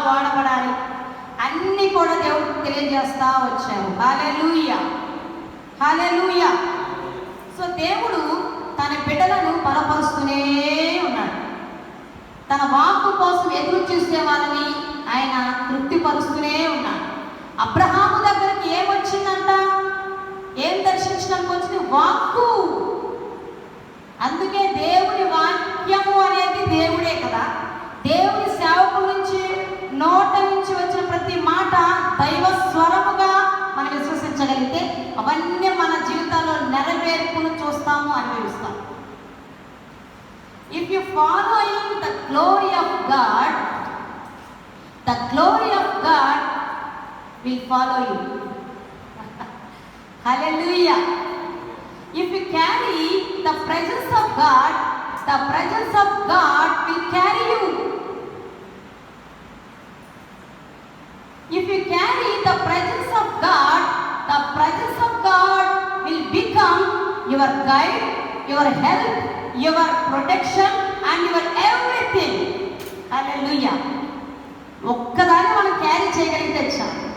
వాడబడాలి అన్నీ కూడా దేవుడు తెలియజేస్తా వచ్చారు. హల్లెలూయా, హల్లెలూయా. సో దేవుడు తన బిడ్డలను బలపరుస్తూనే ఉన్నాడు. తన వాక్కు కోసం ఎదురు చూసే వాళ్ళని ఆయన తృప్తిపరుస్తూనే ఉన్నాడు. అబ్రహాము దగ్గరికి ఏమొచ్చిందంట? ఏం దర్శించడానికి వచ్చింది? వాక్కు. అందుకే దేవుని వాక్యము అనేది దేవుడే కదా. దేవుని సేవకుల నుంచి నోట నుంచి వచ్చిన ప్రతి మాట దైవ స్వరముగా మనం విశ్వసించగలిగితే అవన్నీ మన జీవితాల్లో నెరవేర్పును చూస్తాము, అనుభవిస్తాం. If you following the glory of God, the glory of God will follow you. Hallelujah. If you carry the presence of God, the presence of God will carry you. If you carry the presence of God, the presence of God will become your guide, your help, your protection and your everything. Hallelujah. ఒక్కదాన్ని మనం carry చేయగలిగితే చాలు,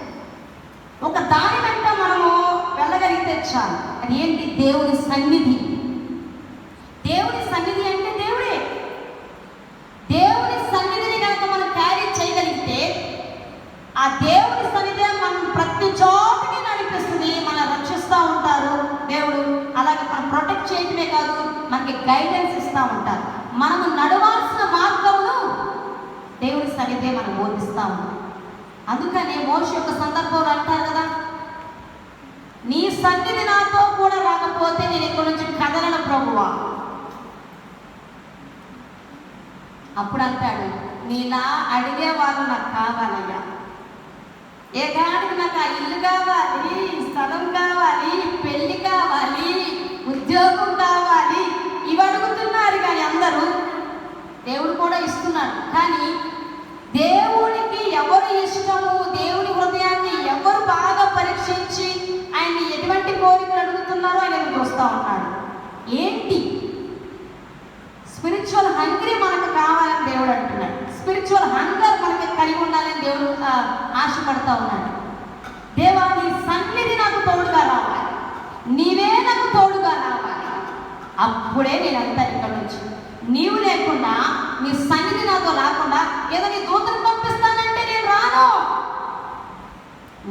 ఒక దాని వెంట మనము వెళ్ళగలిగితే చాలు. అది ఏంటి? దేవుని సన్నిధి. దేవుని సన్నిధి అంటే దేవుడే. దేవుని సన్నిధిని కనుక మనం క్యారీ చేయగలిగితే ఆ దేవుని సన్నిధి మనం ప్రతి చోటకి నడిపిస్తుంది, మనం రక్షిస్తూ ఉంటారు దేవుడు. అలాగే మనం ప్రొటెక్ట్ చేయటమే కాదు, మనకి గైడెన్స్ ఇస్తూ ఉంటారు. మనము నడవాల్సిన మార్గమును దేవుని సన్నిధే మనం బోధిస్తూ ఉంటాం. అందుకనే మోషే యొక్క సందర్భంలో అంటారు కదా, నీ సన్నిధి నాతో కూడా రాకపోతే నేను ఇక్కడ నుంచి కదలను ప్రభువా. అప్పుడు అంటాడు, నీలా అడిగే వాళ్ళు నాకు కావాలయ్యా. ఏ కాడికి నాకు ఆ ఇల్లు కావాలి, స్థలం కావాలి, పెళ్లి కావాలి, ఉద్యోగం కావాలి, ఇవి అడుగుతున్నారు. కానీ అందరూ దేవుడు కూడా ఇస్తున్నాడు. కానీ దేవునికి ఎవరు ఇష్టము, దేవుని హృదయాన్ని ఎవరు బాగా పరీక్షించి ఆయన ఎటువంటి కోరికలు అడుగుతున్నారో ఆయన చూస్తూ ఉన్నాడు. ఏంటి? స్పిరిచువల్ హంగ్రీ మనకు కావాలని దేవుడు అంటున్నాడు. స్పిరిచువల్ హంగర్ మనకి కలిగి ఉండాలని దేవుడు ఆశపడతా ఉన్నాడు. దేవా, నీ సన్నిధి నాకు తోడుగా రావాలి, నీవే నాకు తోడుగా రావాలి. అప్పుడే నేను అంతా ఇక్కడ నుంచి. నీవు లేకుండా, నీ సన్నిధి నాతో రాకుండా ఏదో నీ దూతను పంపిస్తానంటే నేను రాను.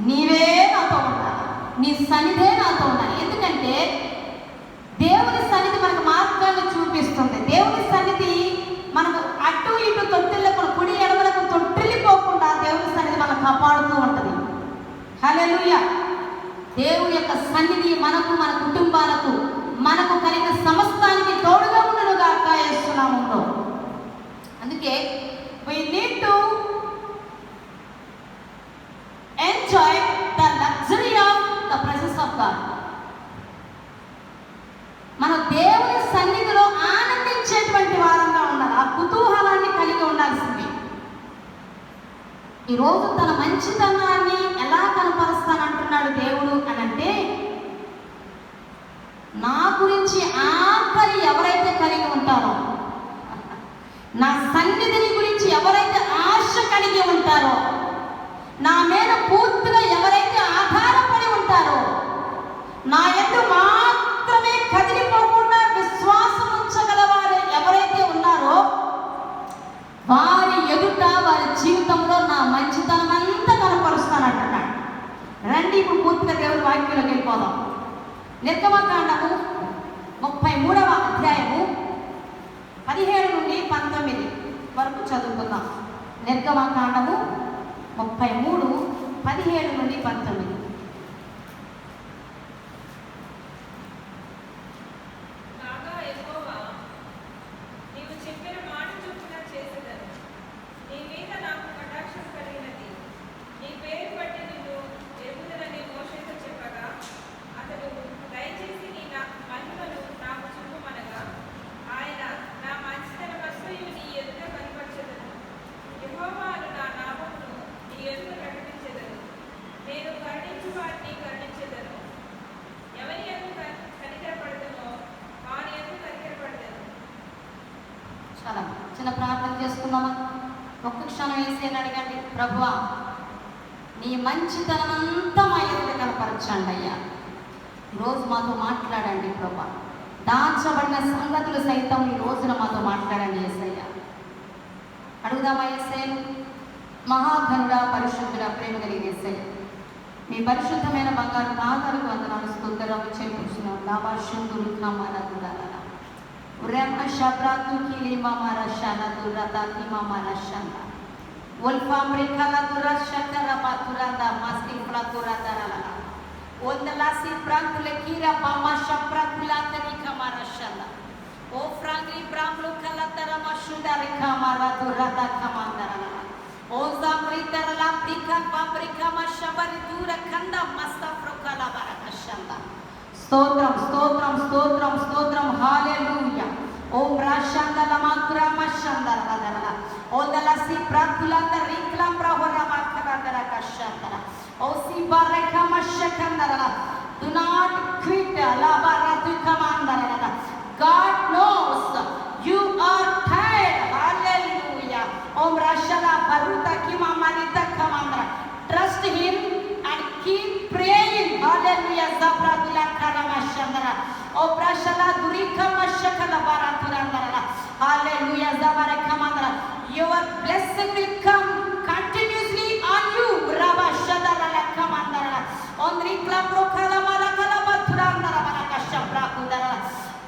నీవే నాతో ఉండాలి, నీ సన్నిధే నాతో ఉండాలి. ఎందుకంటే దేవుని సన్నిధి మనకు మార్గాన్ని చూపిస్తుంది. దేవుని సన్నిధి మనకు అటు ఇటు తొట్టిల్లకు, కుడి ఎడమలకు తొట్టిల్లిపోకుండా దేవుని సన్నిధి మనం కాపాడుతూ ఉంటుంది. హల్లెలూయా. దేవుని యొక్క సన్నిధి మనకు, మన కుటుంబాలకు, మనకు కలిగిన సమస్తానికి తోడుగా ఉండునుగాక యేసు నామములో. అందుకే we need to enjoy the luxury of the presence of God. మన దేవుని సన్నిధిలో ఆనందించేటువంటి వారంగా ఉండాలి, ఆ కుతూహలాన్ని కలిగి ఉండాల్సింది. ఈరోజు తన మంచితనాన్ని ఎలా కనపరుస్తానంటున్నాడు దేవుడు అనంటే, నా గురించి ఆఖరి ఎవరైతే కలిగి ఉంటారో, నా సన్నిధిని గురించి ఎవరైతే ఆశ కలిగి ఉంటారో, నా మీద పూర్తిగా ఎవరైతే ఆధారపడి ఉంటారో, నా యందు మాత్రమే కదిలిపోకుండా విశ్వాసం ఉంచగలవారు ఎవరైతే ఉన్నారో, వారి ఎదుట, వారి జీవితంలో నా మంచితనం అంతా కనపరుస్తానంటున్నాడు. రండి ఇప్పుడు పూర్తిగా దేవుడి వాక్యంలోకి వెళ్ళిపోదాం. నిర్గమకాండము 33వ అధ్యాయము 17 నుండి 19 వరకు చదువుకుందాం. నిర్గమకాండము 33, 17 నుండి 19. నేను అడగండి, ప్రభువా నీ మంచితనమంతా మా ఎదుట కనపరచండి అయ్యా. ఈరోజు మాతో మాట్లాడండి ప్రభువా. దాచబడిన సంగతులు సైతం ఈ రోజున మాతో మాట్లాడండి యేసయ్యా. అడుగుదామా యేసయ్య? మహాఘనుడా, పరిశుద్ధుడా, ప్రేమ కలిగిన యేసయ్య, మీ పరిశుద్ధమైన బంగారు పాదాలకు వందనాలు స్తోత్రాలు చెల్లించున్నాం. లాభాషుందులు కామారదురాల ఉరేమ శబ్రాతు కిలిమామార షనదురదాతి మామార షన వల్ఫామ్రికల దురషకర పాతురాద మాస్తి ఫ్లతురదరల ఒందలాసి ప్రాంతుల కీర బామా షప్రాకులాతని కమార షన ఓ ఫ్రాంగ్రి బ్రామ్లు కలతర మషుదరి కమార దురద కమాందరల ఓ జామ్రితరల ప్రిక పాప్రిక మషబరి దూర కంద మస్తఫ్రుకల బరకషంద. స్తోత్రం స్తోత్రం స్తోత్రం స్తోత్రం. హల్లెలూయా. ఓం రాషందల మాకురా మషందర దరల ఓదలసి ప్రాకులంద రిక్లం ప్రహర మాకరదర కషందర ఓ సిబరక మషకందర. Do not quit la baratu kamandara. God knows you are tired. Hallelujah. Om Rashada Baruta Kima Manita Kamandra. Trust him and keep praying. Hallelujah. Zabradula Karamashandra. Om Rashada Durika Mashakala Baraturandra. Hallelujah. Zabare Kamandra. Your blessing will come continuously on you. Rabba Shadara Kamandra. On Rikla Prokala Marakala Baturandra Barakashabra Kudara.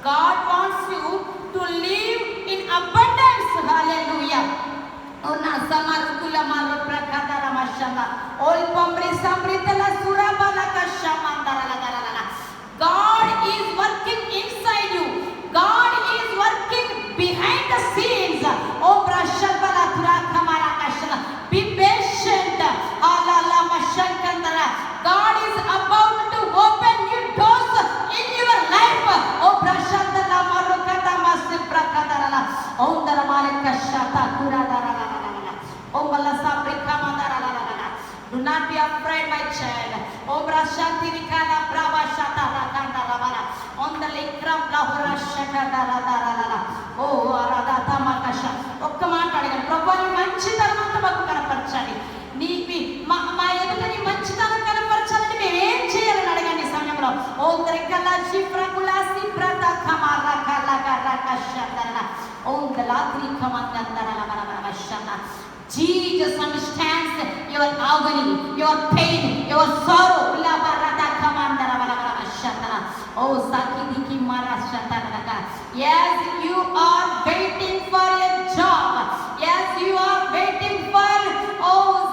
God wants you to live in abundance. Hallelujah. Ona samarukula malu prakadara mashanda. Ol pomri samritala surabala kashamandara la. God is working inside you. God is working behind the scenes. O brashabala turakamara kashana. Be patient. Alala mashankandara. God is about to open new doors in your life. O brashandala marukada masif prakadara la. Ondara malika shata kuradara la. O balasa prikamandara la. Do not be afraid, my child. O brashanti nikala brava shata rakandara la. On the likram lahura shakadara la. O arada tamakasha. ఒక్క మాట అడగండి, ప్రభువా నీ మంచితనం అంతా మాకు కనపరచాలి. నీకు మా ఎదుట నీ మంచితనం కనపరచాలని మేము ఏం చేయాలని అడగండి సమయంలో. ఓ త్రికల శిఫ్రకులా శిఫ్రత కమార కలగ రకషందరల ఓ దలాత్రి కమందరల బరబరషన. Jesus understands your agony, your pain, your sorrow. La barada kamandara barabarashana. Oh sakidiki marashatana. Yes, you are waiting for a job. Yes, you are waiting for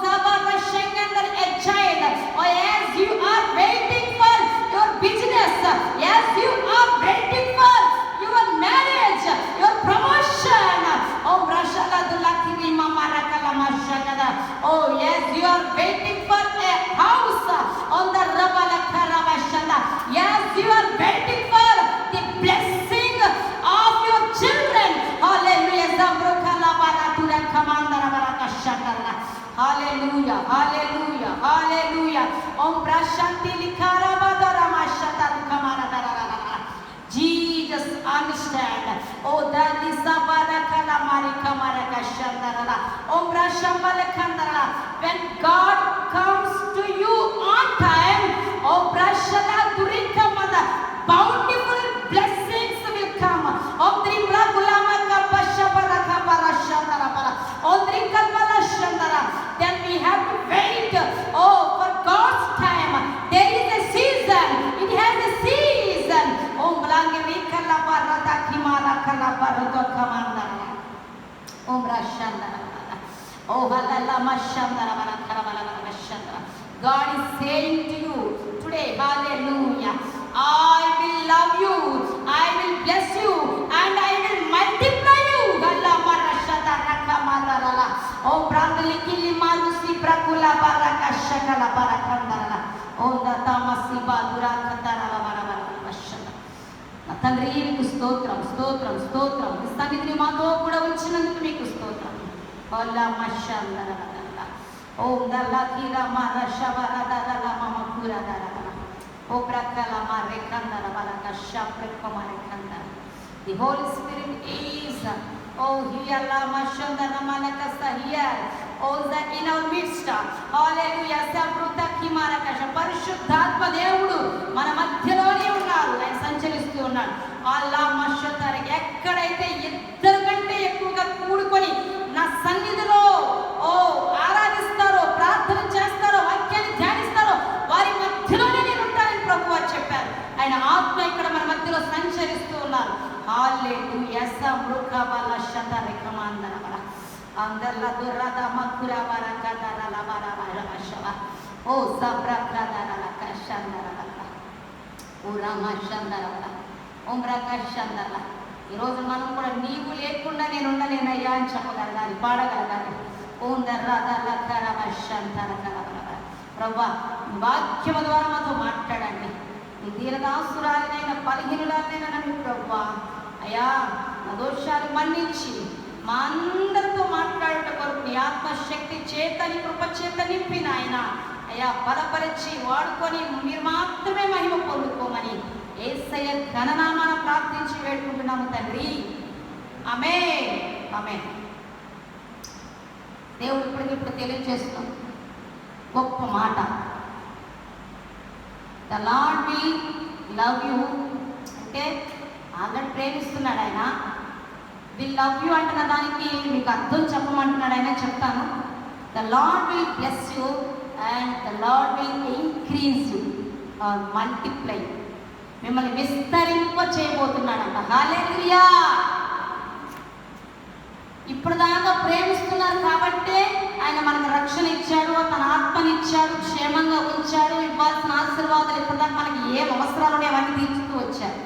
zabarashengandar a child. Oh yes, you are waiting for your business. Yes, you are waiting for your marriage, your promotion. Oh brashada dulakiri mama rakala mashakada. Oh yes, you are waiting for a house on the rabala karavashada. Yes, you are waiting for the blessing of your children. Hallelujah. Zambrokala baratura kamandara barakashakara. Hallelujah. Hallelujah. Hallelujah. Om brashanti likara badara mashata kamara dara. Jesus understand. Oh that is sabarakala marika marakashandara. Om brashambala kandara. When God comes to you on time, oh brashala durika mada, bountiful blessings will come. Om dribla gulama kapashabara kaparashandara para. Om drikalbala shandara. Then we have to wait. Oh, for God's time. There is a season. It has a season. Om blangi kala barada kimara kala barada kamandara. Om rashandara. Oh halala mashandara barakara barakara shandara. God is saying to you today, hallelujah, I will love you, I will bless you, and I will multiply you. Halla marashada rakamadara. Oh brandli kili marusi prakula barakashakala barakandara. Oh datamasi badura katara barakara. నా తండ్రి మీకు స్తోత్రం స్తోత్రం స్తోత్రం. ఈ సన్నిధిని మాతో కూడా ఉంచినందుకు మీకు స్తోత్రం. వల్లా మషందర ఓం దల్లకిరా మరషవరదల మమకురదల ఓ ప్రకల మరెకందర బలకష ప్రకమరెకందర. The Holy Spirit is here la mashondana manakasa here. in our midst. హల్లెలూయా. పరిశుద్ధాత్మ దేవుడు మన మధ్యలోనే ఉన్నారు. ఆయన సంచరిస్తూ ఉన్నాడు. అల్లా మషతర్, ఎక్కడైతే ఇద్దరు కంటే ఎక్కువగా కూడుకొని నా సన్నిధిలో ఆరాధిస్తారో, ప్రార్థన చేస్తారో, వాక్యాన్ని ధ్యానిస్తారో వారి మధ్యలోనే నేను ఉంటానని ప్రభువు చెప్పారు. ఆయన ఆత్మ ఇక్కడ మన మధ్యలో సంచరిస్తూ ఉన్నారు. హల్లెలూయా. సబ్రుకబల షతరికమాందరబల అందల్ల దురద మకురబర కదరల బరబర మషవ ఓ సబ్రకదరల కషందరబల ఉరమ షందరబల ఉమ్రక షందరల. ఈరోజు మనం కూడా నీవు లేకుండా నేను ఉండలేనయ్యా అని చెప్పగలగాలి, పాడగలగాలి. ప్రభువా, వాక్యము ద్వారా మాతో మాట్లాడండి. నీ దీనదాసురాలినైన బలహీనురాలినైనా నన్ను ప్రభువా అయ్యా నా దోషాలు మన్నించి మా అందరితో మాట్లాడట కొరకు నీ ఆత్మశక్తి చేత, నీ కృప చేత నింపి నాయన అయ్యా బలపరిచి వాడుకొని మీరు మాత్రమే మహిమ పొందుకోమని యేసయ్య ఘననామాన ప్రార్థించి వేడుకుంటున్నాము తండ్రి. ఆమేన్, ఆమేన్. దేవుడు ఇప్పుడు తెలియజేస్తున్నాం గొప్ప మాట. The lord will love you అంటే ఆల్రెడీ ప్రేమిస్తున్నాడు ఆయన. విల్ లవ్ యూ అంటున్న దానికి మీకు అర్థం చెప్పమంటున్నాడు ఆయన. చెప్తాను. The lord will bless you and the lord will increase you or multiply. మిమ్మల్ని విస్తరింప చేయబోతున్నాడంట. హల్లెలూయా. ఇప్పుడు దాకా ప్రేమిస్తున్నారు కాబట్టే ఆయన మనకు రక్షణ ఇచ్చాడు, తన ఆత్మనిచ్చాడు, క్షేమంగా ఉంచాడు. ఇవ్వాల్సిన ఆశీర్వాదాలు ఇప్పుడు దాకా మనకి ఏం అవసరాలు ఉన్నాయో అవన్నీ తీర్చుతూ వచ్చారు.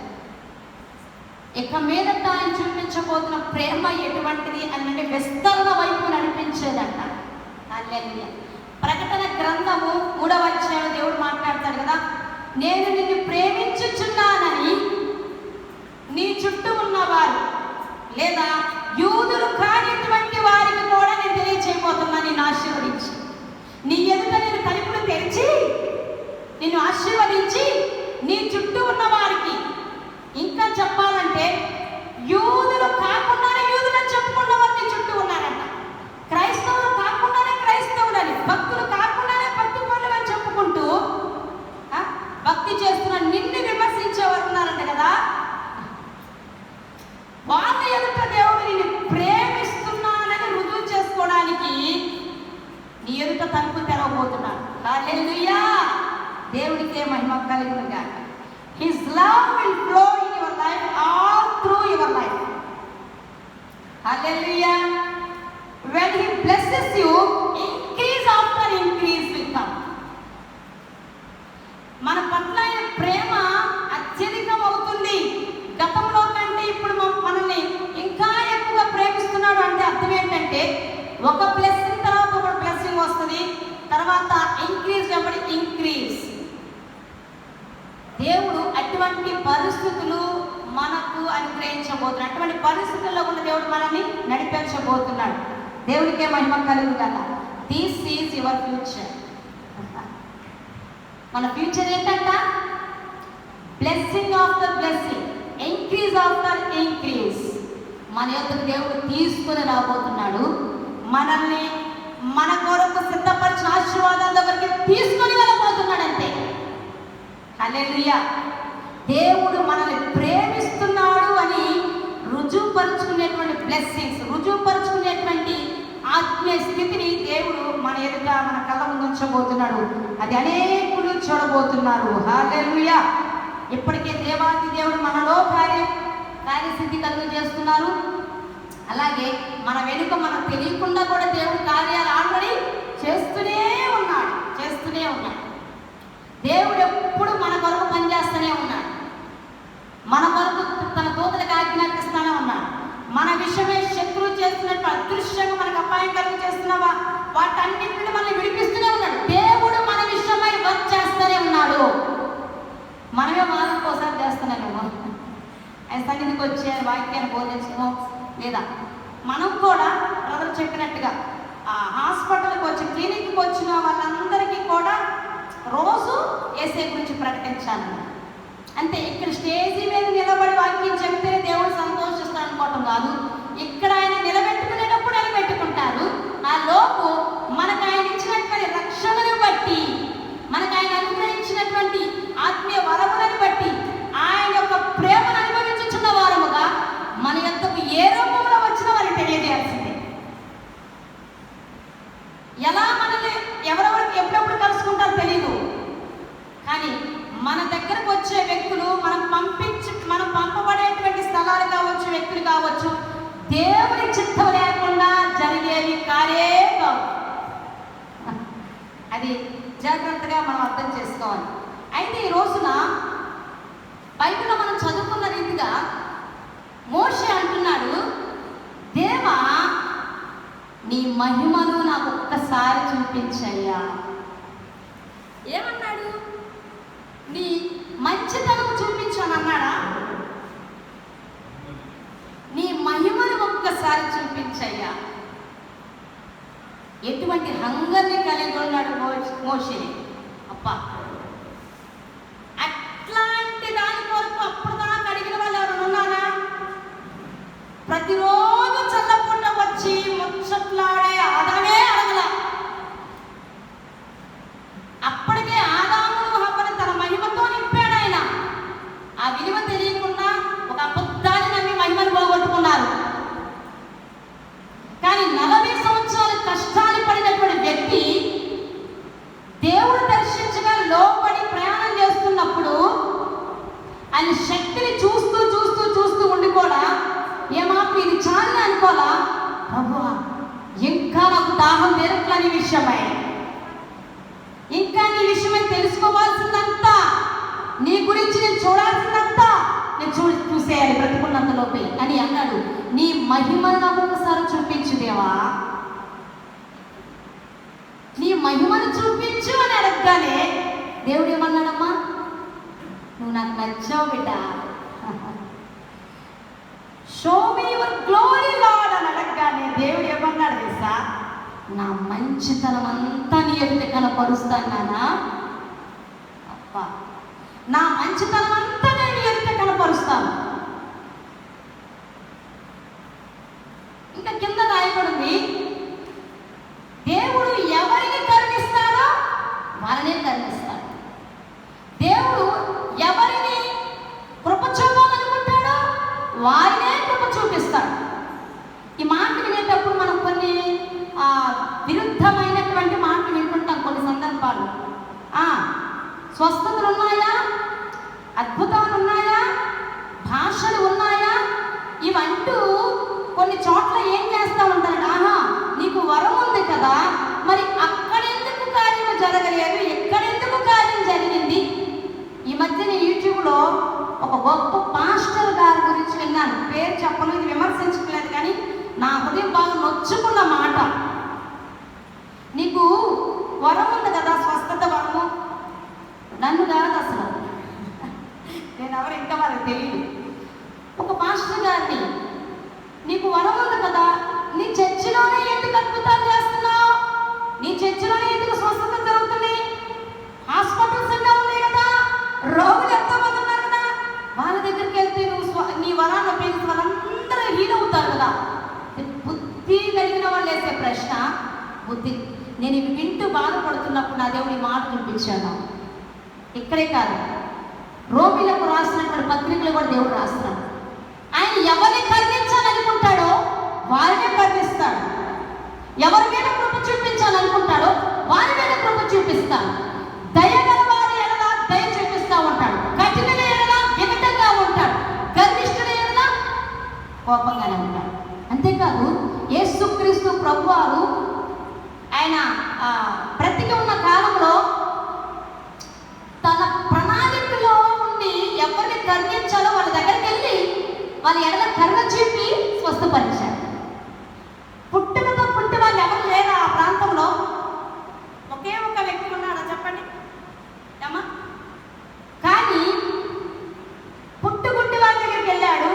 ఇక మీదట ఆయన చూపించబోతున్న ప్రేమ ఎటువంటిది అని అంటే విస్తరణ వైపు నడిపించేదంట. హల్లెలూయా. ప్రకటన గ్రంథము 3వ అధ్యాయంలో దేవుడు మాట్లాడతాడు కదా, నేను నిన్ను ప్రేమించుచున్నానని నీ చుట్టూ ఉన్నవారు లేదా యూదులు కానిటువంటి వారికి కూడా నేను తెలియచేయబోతున్నా. నిన్ను ఆశీర్వదించి నీ ఎదుట నేను తలుపులు తెరిచి నిన్ను ఆశీర్వదించి నీ చుట్టూ ఉన్న వారికి, ఇంకా చెప్పాలంటే యూదులు కాకుండానే యూదులని చెప్పుకున్న వారు నీ చుట్టూ ఉన్నారంట. క్రైస్తవులు కాకుండానే క్రైస్తవులని, భక్తులు కాకుండానే భక్తి పనులు అని చెప్పుకుంటూ భక్తి చేస్తున్న నిన్ను విమర్శించేవారు ఉన్నారంట కదా. వాళ్ళ ఎదుట దేవుడు నిన్ను ప్రేమిస్తున్నానని రుజువు చేసుకోవడానికి నీ ఎదుట తలుపు తెరవబోతున్నాడు. హల్లెలూయా. దేవుడికే మహిమ కలుగును గాక. His love will flow in your life, all through your life. Hallelujah. When He blesses you, increase after increase will come. మన పట్ల ప్రేమ అత్యధికం అవుతుంది. గతంలో కంటే ఇప్పుడు మనల్ని ఇంకా ఎక్కువగా ప్రేమిస్తున్నాడు అంటే అర్థం ఏంటంటే ఒక బ్లెస్సింగ్ తర్వాత ఒక బ్లెస్సింగ్ వస్తుంది, తర్వాత ఇంక్రీజ్ కాబట్టి ఇంక్రీజ్. దేవుడు అటువంటి పరిస్థితులు మనకు అనుగ్రహించబోతున్నాడు. అటువంటి పరిస్థితుల్లో ఉన్న దేవుడు మనల్ని నడిపించబోతున్నాడు. దేవుడికే మహిమ కలుగును గాక. This is your future. మన ఫ్యూచర్ ఏంటంట? Blessing after blessing, increase after increase. మన యొక్కకు దేవుడు తీసుకుని రాబోతున్నాడు. మనల్ని మన కొరకు సిద్ధపరిచిన ఆశీర్వాదాల దగ్గరికి తీసుకొని వెళ్ళబోతున్నాడంటే. హల్లెలూయా. దేవుడు మనల్ని ప్రేమిస్తున్నాడు అని రుజువుపరుచుకునేటువంటి బ్లెస్సింగ్స్, రుజువుపరుచుకునేటువంటి ఆత్మీయ స్థితిని దేవుడు మన ఎదుట మన కళ్ళ ముందు ఉంచబోతున్నాడు. అది అనేకులు చూడబోతున్నారు. హల్లెలూయా. ఇప్పటికే దేవాది దేవుడు మనలో కార్యసిద్ధి కలుగు చేస్తున్నారు. అలాగే మన వెనుక మనకు తెలియకుండా కూడా దేవుడు కార్యాలు ఆల్రెడీ చేస్తూనే ఉన్నాడు. దేవుడు ఎప్పుడు మన కొరకు పనిచేస్తూనే ఉన్నాడు. మన కొరకు తన దూతలకు ఆజ్ఞాపిస్తూనే ఉన్నాడు. మన విషయమే శత్రువు చేస్తున్నట్టు అదృశ్యంగా మనకు అపాయం కలుగు చేస్తున్నావా వాటన్నింటిని మనల్ని విడిపిస్తూనే ఉన్నాడు. దేవుడు మన విషయమై వర్క్ చేస్తూనే ఉన్నాడు. మనమే వారానికి ఒకసారి చేస్తున్నామేమో, ఆయన సన్నిధికి వచ్చే వాక్యాన్ని బోధించమో, లేదా మనం కూడా బ్రదర్ చెప్పినట్టుగా హాస్పిటల్కి వచ్చి క్లినిక్కి వచ్చిన వాళ్ళందరికీ కూడా రోజు యేసే గురించి ప్రకటించాలి. అంటే ఇక్కడ స్టేజీ మీద నిలబడి వాక్యం చెప్తేనే దేవుడు సంతోషిస్తాడు అనుకోవటం కాదు. ఇక్కడ ఆయన నిలబెట్టుకునేటప్పుడు నిలబెట్టుకుంటారు. ఆ లోపు ఎలా మనల్ని ఎవరెవరికి ఎప్పుడెప్పుడు కలుసుకుంటారో తెలియదు. కానీ మన దగ్గరకు వచ్చే వ్యక్తులు, మనం పంపబడేటువంటి స్థలాలు కావచ్చు, వ్యక్తులు కావచ్చు, దేవుని చిత్తం లేకుండా జరిగేవి కారే కావు. అది జాగ్రత్తగా మనం అర్థం చేసుకోవాలి. అయితే ఈ రోజున బైబిల్లో మనం చదువుకున్న రీతిగా మోషే అంటున్నాడు, దేవా నీ మహిమను నాకు ఒక్కసారి చూపించయ్యా. ఏమన్నాడు? నీ మంచితనం చూపించాను అన్నాడా? నీ మహిమను ఒక్కసారి చూపించయ్యా. ఎటువంటి హంగర్ని కలిగి ఉన్నాడు మోషే. అబ్బా, అట్లాంటి దాని కొరకు అప్పుడు దాకా అడిగిన వాళ్ళు ఎవరు ఉన్నారా? ప్రతిరోజు చల్లపూట వచ్చి ముచ్చట్లాడే ఆదామే అడగల. అప్పటికే ఆదామును హవ్వను తన మహిమతో నింపాడు ఆయన. ఆ విలువ తెలియకుండా ఒక అబద్ధాన్ని నమ్మి మహిమను పోగొట్టుకున్నారు. కానీ 40 సంవత్సరాలు కష్టాలు పడినటువంటి వ్యక్తి దేవుడు దర్శించగా లోపడి ప్రయాణం చేస్తున్నప్పుడు ఆయన శక్తిని చూస్తూ చూస్తూ చూస్తూ ఉండి కూడా ఏమాత్రం ఇది చాలని అనుకోలా. ప్రభువా, ఇంకా నాకు దాహం తీరట్లని విషయమై, ఇంకా నీ విషయమై తెలుసుకోవాల్సిందంతా, నీ గురించి నేను చూడాల్సిందంతా నేను చూసేయాలి బ్రతుకున్నంతలోపే అని అన్నాడు. నీ మహిమను నాకు ఒకసారి చూపించు దేవా, నీ మహిమను చూపించు అని అడగగానే దేవుడు ఏమన్నాడమ్మా? నువ్వు నాకు నచ్చావు బిడ్డ, show me your glory lord అని అడగగానే దేవుడు ఏమన్నాడు తెలుసా? నా మంచితనం అంతా నీ ఎదుట కనపరుస్తాను నానా. అబ్బా, నా మంచితనం అంతా నేను ఎదుట కనపరుస్తాను. ఇంకా కింద రాయబడింది, దేవుడు ఎవరిని కరుణిస్తాడో వారినే కరుణిస్తాడు. దేవుడు ఎవరిని కృప చూపాలనుకుంటాడో వారినే కృప చూపిస్తాడు. ఈ మాట వినేటప్పుడు మనం కొన్ని విరుద్ధమైనటువంటి మాటలు వింటుంటాం కొన్ని సందర్భాలు. స్వస్థతలు ఉన్నాయా, అద్భుతాలు ఉన్నాయా, భాషలు ఉన్నాయా, ఇవంటూ కొన్ని చోట్ల ఏం చేస్తూ ఉంటారు? ఆహా, నీకు వరం ఉంది కదా, మరి అక్కడెందుకు కార్యం జరగలేదు, ఎక్కడెందుకు కార్యం జరిగింది? ఈ మధ్య నేను యూట్యూబ్లో ఒక గొప్ప పాస్టర్ గారి గురించి విన్నాను. పేరు చెప్పను, ఇది విమర్శించట్లేదు, కానీ నా హృదయం బాగా నొచ్చుకున్న మాట. నీకు వరం ఉంది కదా, స్వస్థత వరము. నన్ను కాదు అసలు, నేను ఎవరు ఇంకా వాళ్ళకి తెలియదు. ఒక పాస్టర్ గారిని, నీకు వరం ఉంది కదా, నీ చర్చిలోనే ఎందుకు అద్భుతాలు చేస్తున్నావు? నీ చర్చిలోనే ఎందుకు స్వస్థత జరుగుతుంది? హాస్పిటల్స్ ఎన్నో ఉన్నాయి కదా, రోగులు ఎంతోమంది ఉన్నారు కదా, వాళ్ళ దగ్గరికి వెళ్తే నువ్వు నీ వరాన్ని ఉపయోగించి వాళ్ళందరూ హీల్ అవుతారు కదా. బుద్ధి కలిగిన వాళ్ళు వేసే ప్రశ్న, బుద్ధి. నేను ఇవి వింటూ బాధపడుతున్నప్పుడు నా దేవుడి మాట చూపించాను. ఇక్కడే కాదు, రోమిలకు రాసినటువంటి పత్రికలు కూడా దేవుడు రాస్తున్నాడు. ఆయన ఎవరిని కరుణించాలనుకుంటాడో వారినే కరుణిస్తాడు, ఎవరి మీద కృప చూపించాలనుకుంటాడో వారి మీద కృప చూపిస్తాడు. దయగల వారి ఎడల దయ చూపిస్తూ ఉంటాడు, కఠిన ఎడల వికటంగా ఉంటాడు, గర్విష్ఠుల ఎడల కోపంగానే ఉంటాడు. అంతేకాదు, యేసుక్రీస్తు ప్రభువారు ఆయన బ్రతికి ఉన్న కాలంలో తన ప్రణాళికలో ఉండి ఎవరిని కరుణించాలో వాళ్ళ దగ్గరికి వెళ్ళి వాళ్ళ ఎడల కరుణ చూపి స్వస్థపరిచాడు. పుట్టుకతో పుట్టి వాళ్ళు ఎవరు లేరా ఆ ప్రాంతంలో? ఒకే ఒక వ్యక్తి ఉన్నాడా చెప్పండి అమ్మా? కానీ పుట్టుగుట్టి వాళ్ళ దగ్గరికి వెళ్ళాడు.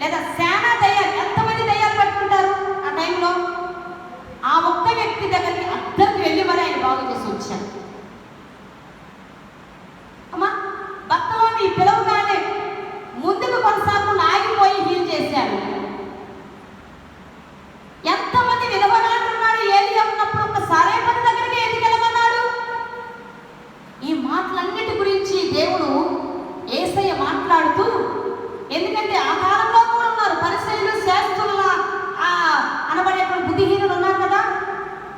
లేదా శానా దయ్యాలు, ఎంతమంది దయ్యాలు పట్టుకుంటారు ఆ టైంలో? ఆ ఒక్క వ్యక్తి దగ్గరికి అద్దరికి వెళ్ళి మరి ఆయన బాగు చేసి వచ్చాడు. అమ్మా, భక్తలోని పిలవగానే ముందుకు కొనసాగకుండా ఆగిపోయి హీల్ చేశాడు. ఎంతమంది వినవనాడున్నాడు ఏలియా ఉన్నప్పుడు ఒక సారేపతి దగ్గరికి ఎందుకు వెళ్ళమన్నాడు? ఈ మాటలన్నిటి గురించి దేవుడు యేసయ్య మాట్లాడుతూ, ఎందుకంటే ఆ కాలంలో కూడా ఉన్నారు పరిసయ్యులు, శాస్త్రుల అనబడేటువంటి బుద్ధిహీనులు ఉన్నారు కదా,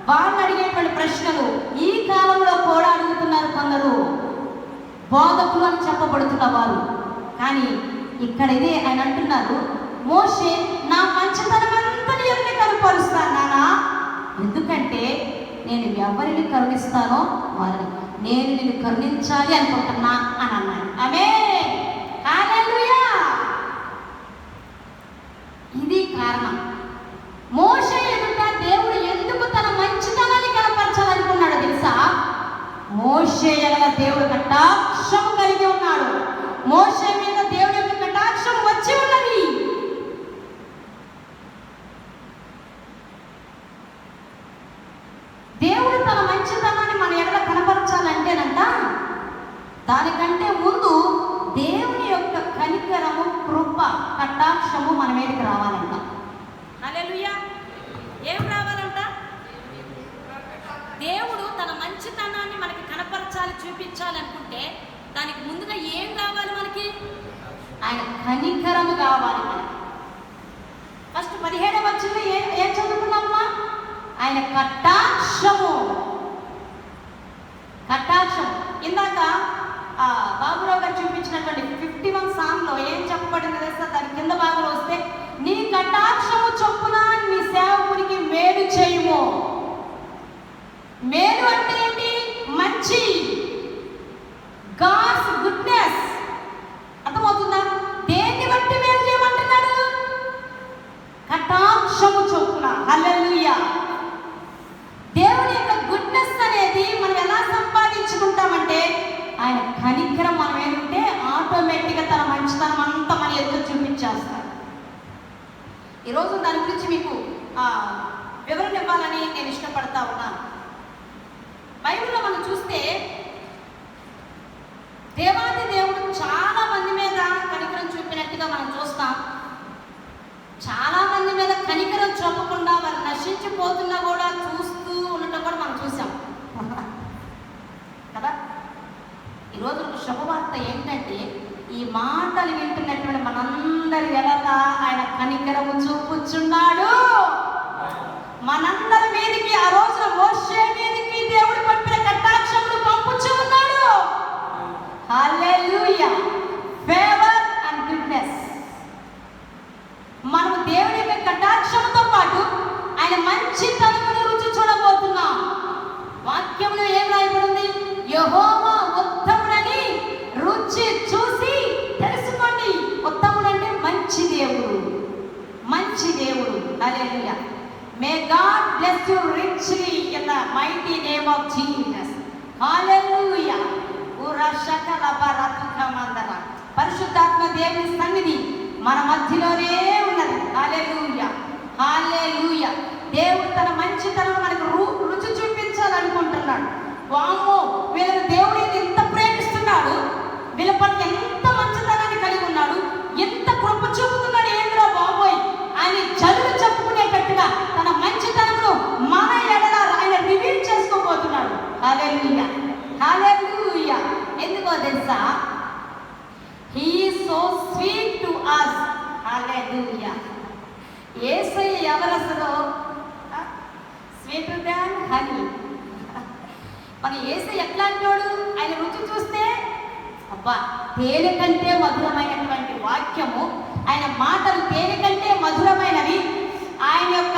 వాళ్ళు అడిగే ప్రశ్నలు ఈ కాలంలో కూడా అడుగుతున్నారు కొందరు, బోధకులు అని చెప్పబడుతున్న వారు. కానీ ఇక్కడ ఇదే ఆయన అంటున్నారు, మోషే నా మంచితనం అంతా ఎవరిని కనపరుస్తాను నానా, ఎందుకంటే నేను ఎవరిని కరుణిస్తానో వారిని, నేను నిన్ను కరుణించాలి అనుకుంటున్నా అని అన్నాడు. ఆమేన్, హల్లెలూయా. ఇది కారణం. మోషే ఎదుట దేవుడు ఎందుకు తన మంచితనాన్ని కనపరచాలనుకున్నాడు తెలుసా? మోషే ఎడల దేవుడు కటాక్షం కలిగి ఉన్నాడు. మోషే మీద దేవుడి యొక్క కటాక్షం వచ్చి ఉన్నది. దేవుడు తన మంచితనాన్ని మన ఎడల కనపరచాలంటేనంట, దానికంటే ముందు దేవుని యొక్క కనికరము, కృప, కటాక్షము మన మీదకి రావాలంట. హల్లెలూయా. ఏం రావాలంట? దేవుడు తన మంచితనాన్ని మనకి కనపరచాలి, చూపించాలి అనుకుంటే దానికి ముందుగా ఏం కావాలి మనకి? ఆయన కనికరము కావాలి మనకి. ఫస్ట్ 17వ వచనంలో ఏం చదువుకున్నామా? ఆయన కటాక్షము. కటాక్షం ఇందాక బాబురావు గారు చూపించినటువంటి 51 సాంగ్లో ఏం చెప్పబడింది తెలుసా? దాని కింద భాగంలో వస్తే, నీ కటాక్షము చొప్పున నీ సేవకునికి మేలు చేయుము. మేలు అంటే ఏంటి? మంచి, గాడ్స్ గుడ్నెస్. అర్థమవుతుందా? దేన్ని బట్టి మేలు చేయమంటున్నాడు? కటాక్షము చొప్పున. హల్లెలూయా. దేవుని యొక్క గుడ్నెస్ అనేది మనం ఎలా సంపాదించుకుంటామంటే, ఆయన కనికరం మనం ఏంటంటే ఆటోమేటిక్గా తన మంచితనం అంతా మన ఎదురు చూపించేస్తాడు. ఈరోజు దాని గురించి మీకు వివరణ ఇవ్వాలని నేను ఇష్టపడతా ఉన్నాను. బైబిల్లో మనం చూస్తే దేవాది దేవుడు చాలా మంది మీద కనికరం చూపినట్టుగా మనం చూస్తాం. చాలా మంది మీద కనికరం చూపకుండా వారు నశించిపోతున్నా కూడా చూస్తూ ఉండటం కూడా మనం చూసాం కదా. ఈరోజు శుభవార్త ఏంటంటే, ఈ మాటలు వింటున్నటువంటి మనందరి ఎలాగా ఆయన కనికరము చూపుచున్నాడు. మనందరి మీదకి ఆ రోజున మోషే మీదకి దేవుడు పంపిన కటాక్షములు పంపుచూ ఉన్నాడు. హల్లెలూయా. Favour and goodness. మనం దేవుడి యొక్క కటాక్షముతో పాటు ఆయన మంచితనమును రుచి చూడబోతున్నాం. వాక్యంలో ఏం రాయబడింది? యెహోవా ఉత్తముడని రుచి చూసి తెలుసుకోండి. ఉత్తముడంటే మంచి దేవుడు, మంచి దేవుడు. Hallelujah. May God bless you richly in the mighty name of Jesus. Hallelujah. ఉరషకల బరతుకమందర. పరిశుద్ధాత్మ దేవుని సన్నిధి మన మధ్యలోనే ఉన్నది. హల్లెలూయా, హల్లెలూయా. దేవుడు తన మంచితనం మనకు రుచి చూపించాలనుకుంటున్నాడు. వామ్మో, వీళ్ళని దేవుడు ఎంత ప్రేమిస్తున్నాడు, వీళ్ళ పట్ల ఎంత మంచితనాన్ని కలిగి ఉన్నాడు, ఎంత కృప చూపుతున్నాడు, ఏంద్రా బాబోయ్ అని జనులు చెప్పుకునేటట్టుగా తన మంచితనమును మన ఎడల ఆయన రివీల్ చేసుకోబోతున్నాడు. హల్లెలూయా, హల్లెలూయా. ఎందుకో తెలుసా? He is so sweet to us. Hallelujah. యేసయ్య ఎవరసలు? Sweeter than honey. మన యేసయ్య ఎట్లాంటోడు? ఆయన రుచి చూస్తే అబ్బా, తేనె కంటే మధురమైనటువంటి వాక్యము, ఆయన మాటలు తేనె కంటే మధురమైనవి. ఆయన యొక్క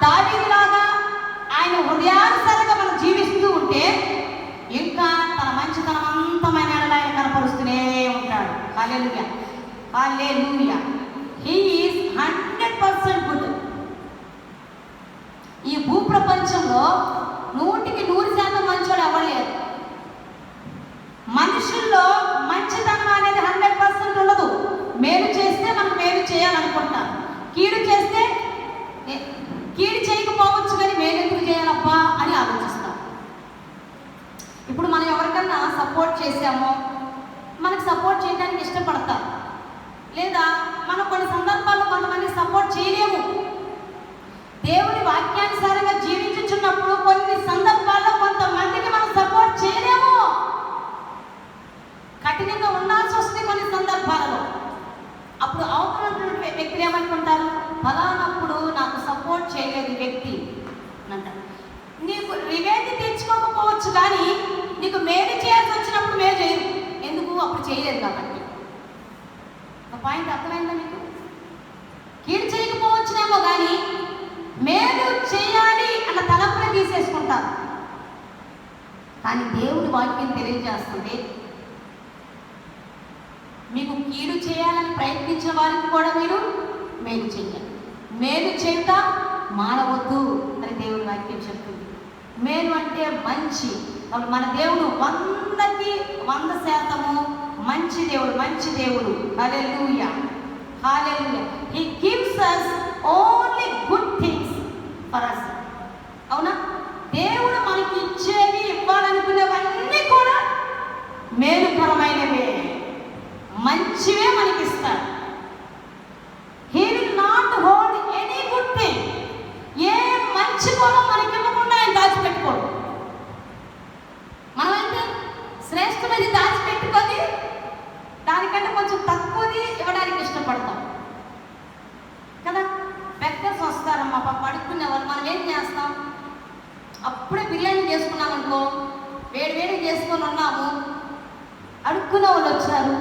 దావీదులాగా ఆయన హృదయానుసారంగా మనం జీవిస్తూ ఉంటే ఇంకా తన మంచితనం అంతమైన ఆయన కనపరుస్తూనే ఉంటాడు. Hallelujah, hallelujah. He is 100% good. ఈ భూప్రపంచంలో 100% మంచోడు ఎవరు లేరు. మనుషుల్లో మంచితనం అనేది 100% ఉండదు. మేలు చేస్తే మనం మేలు చేయాలనుకుంటాం, కీడు చేస్తే కీడు చేయకపోవచ్చు కానీ మేలు ఎందుకు చేయాలబ్బా అని ఆలోచిస్తాం. ఇప్పుడు మనం ఎవరికన్నా సపోర్ట్ చేసామో మనకు సపోర్ట్ చేయడానికి ఇష్టపడతాం, లేదా మనం కొన్ని సందర్భాల్లో కొంతమంది సపోర్ట్ చేయలేము. దేవుని వాక్యానుసారంగా జీవించుచున్నప్పుడు కొన్ని సందర్భాల్లో కొంతమందికి మనం సపోర్ట్ చేయలేము. కఠినంగా ఉండాల్సి వస్తుంది కొన్ని సందర్భాలలో. అప్పుడు అవతల వ్యక్తులు ఏమనుకుంటారు? ఫలానప్పుడు నాకు సపోర్ట్ చేయలేదు వ్యక్తి అంటారు. నీకు కానీ నీకు మేలు చేయాల్సి వచ్చినప్పుడు మేలు చేయరు. ఎందుకు? అప్పుడు చేయలేదు కాబట్టి. ఒక పాయింట్ అర్థమైందా మీకు? కీడు చేయకపోవచ్చునేమో కానీ మేలు చేయాలి అన్న తలంపునే తీసేసుకుంటారు. కానీ దేవుని వాక్యం తెలియజేస్తుంది, మీకు కీడు చేయాలని ప్రయత్నించిన వారికి కూడా మీరు మేలు చేయాలి. మేలు చేయుట మానవద్దు అని దేవుని వాక్యం చెప్తుంది. మేలు అంటే మంచి. మన దేవుడు 100కి 100% మంచి దేవుడు, మంచి దేవుడు. Hallelujah, hallelujah. He gives us only good things for us. అవునా? దేవుడు మనకి ఇచ్చేవి, ఇవ్వాలనుకునేవన్నీ కూడా మేలుకరమైనవే, మంచివే మనకిస్తాడు. He will not hold any good thing. ఏ మంచి కూడా మనకి ఇవ్వకుండా ఆయన దాచిపెట్టుకోడు. మనమైతే శ్రేష్టమైనది దాచిపెట్టుకొని దానికంటే కొంచెం తక్కువది ఇవ్వడానికి ఇష్టపడతాం కదా. బెక్కర్స్ వస్తారమ్మా పాప అడుక్కునే వాళ్ళు, మనం ఏం చేస్తాం? అప్పుడే బిర్యానీ చేసుకున్నాం అనుకో, వేడి వేడి చేసుకొని ఉన్నాము, అడుక్కునే వాళ్ళు వచ్చారు,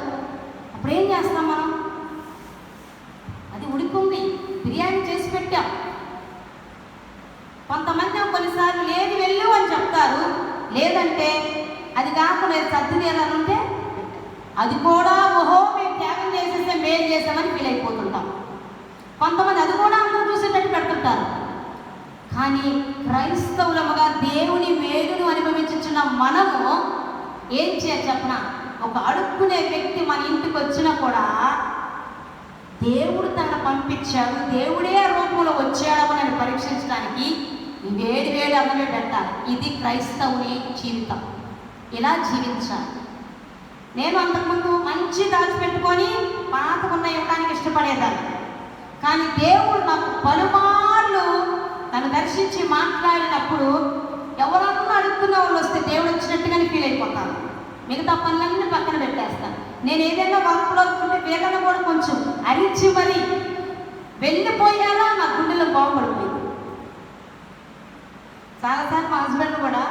అప్పుడు ఏం చేస్తాం మనం? అది ఉడికుంది, బిర్యానీ చేసి పెట్టాం. కొంతమంది కొన్నిసార్లు లేదు వెళ్ళు అని చెప్తారు, లేదంటే అది కాకుండా సర్ది ఏదైనా ఉంటే అది కూడా ఓహో మేము త్యాగం చేసేస్తే మేలు చేసామని ఫీల్ అయిపోతుంటాం. కొంతమంది అది కూడా అందరూ చూసేటట్టు పెడుతుంటారు. కానీ క్రైస్తవులముగా దేవుని మేలును అనుభవించుచున్న మనము ఏం చేయాలి చెప్పనా? ఒక అడుక్కునే వ్యక్తి మన ఇంటికి వచ్చినా కూడా దేవుడు తనను పంపించాడు, దేవుడే రూపంలో వచ్చాడని నేను పరీక్షించడానికి వేడి వేడి అన్నమే పెట్టాలి. ఇది క్రైస్తవుని జీవితం. ఇలా జీవించాలి. నేను అంతకుముందు మంచి దాచిపెట్టుకొని పాతకున్న ఇవ్వడానికి ఇష్టపడేదాన్ని. కానీ దేవుడు నాకు పలుమార్లు నన్ను దర్శించి మాట్లాడినప్పుడు ఎవరన్నా అడుగుతున్న వాళ్ళు వస్తే దేవుడు వచ్చినట్టుగానే ఫీల్ అయిపోతాను. మిగతా పనులన్నీ పక్కన పెట్టేస్తాను. నేను ఏదైనా వర్క్లో ఉంటే వేగన కూడా కొంచెం అరిచి మరి వెళ్ళిపోయారా నా గుండెలో బాగుపడిపోయింది. చాలాసార్లు మా హస్బెండ్ కూడా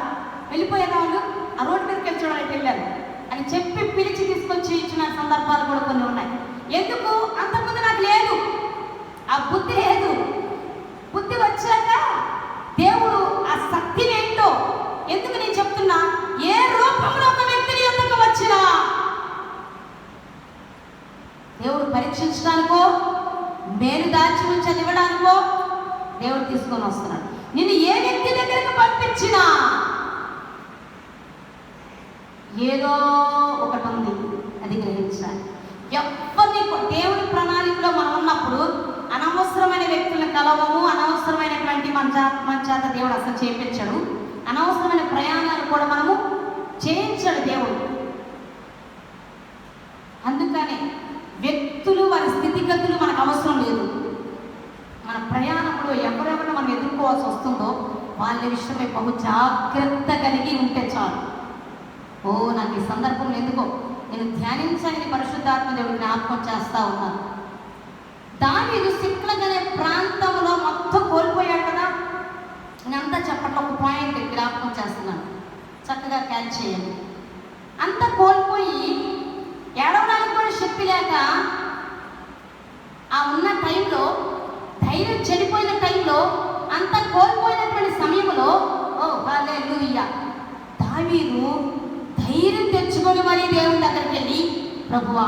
వెళ్ళిపోయేదా వాళ్ళు ఆ రోడ్డు మీదకి వెళ్ళి చూడడానికి వెళ్ళారు అని చెప్పి పిలిచి తీసుకొచ్చి ఇచ్చిన సందర్భాలు కూడా కొన్ని ఉన్నాయి. ఎందుకు? అంతకుముందు నాకు లేదు, ఆ బుద్ధి లేదు. బుద్ధి వచ్చాక దేవుడు ఆ శక్తి ఏంటో ఎందుకు నేను చెప్తున్నా, ఏ రూపంలో ఒక వ్యక్తిని ఎందుకు వచ్చినా దేవుడు పరీక్షించడానికో మేలు దాచి నుంచి అది ఇవ్వడానికో దేవుడు తీసుకొని వస్తున్నాడు. నిన్ను ఏ వ్యక్తి దగ్గరకు పంపించినా ఏదో ఒకటి ఉంది, అది గ్రహించాలి. ఎవరిని దేవుని ప్రణాళికలో మనం ఉన్నప్పుడు అనవసరమైన వ్యక్తులను కలవము, అనవసరమైనటువంటి మన చేత దేవుడు అసలు చేయించడు, అనవసరమైన ప్రయాణాలు కూడా మనము చేయించడు దేవుడు. అందుకని వ్యక్తులు వారి స్థితిగతులు మనకు అవసరం లేదు. మన ప్రయాణంలో ఎవరెవరిని మనం ఎదుర్కోవాల్సి వస్తుందో వాళ్ళ విషయమై బహు జాగ్రత్త కలిగి ఉంటే చాలు. ఓ నాకు ఈ సందర్భంలో ఎందుకో నేను ధ్యానించని పరిశుద్ధాత్మ దేవుడు జ్ఞాపకం చేస్తూ ఉన్నాను. దావీదు సిక్లగ్ అనే ప్రాంతంలో మొత్తం కోల్పోయాడు కదా. నేనంతా చెప్పట్లో ఒక పాయింట్ జ్ఞాపకం చేస్తున్నాను, చక్కగా క్యాచ్ చేయండి. అంతా కోల్పోయి ఏడవడానికి కూడా శక్తి లేక ఆ ఉన్న టైంలో, ధైర్యం చెడిపోయిన టైంలో, అంతా కోల్పోయినటువంటి సమయంలో ఓ హల్లెలూయా దావీదు ధైర్యం తెచ్చుకొని మరీ దేవుని దగ్గరికి వెళ్ళి, ప్రభువా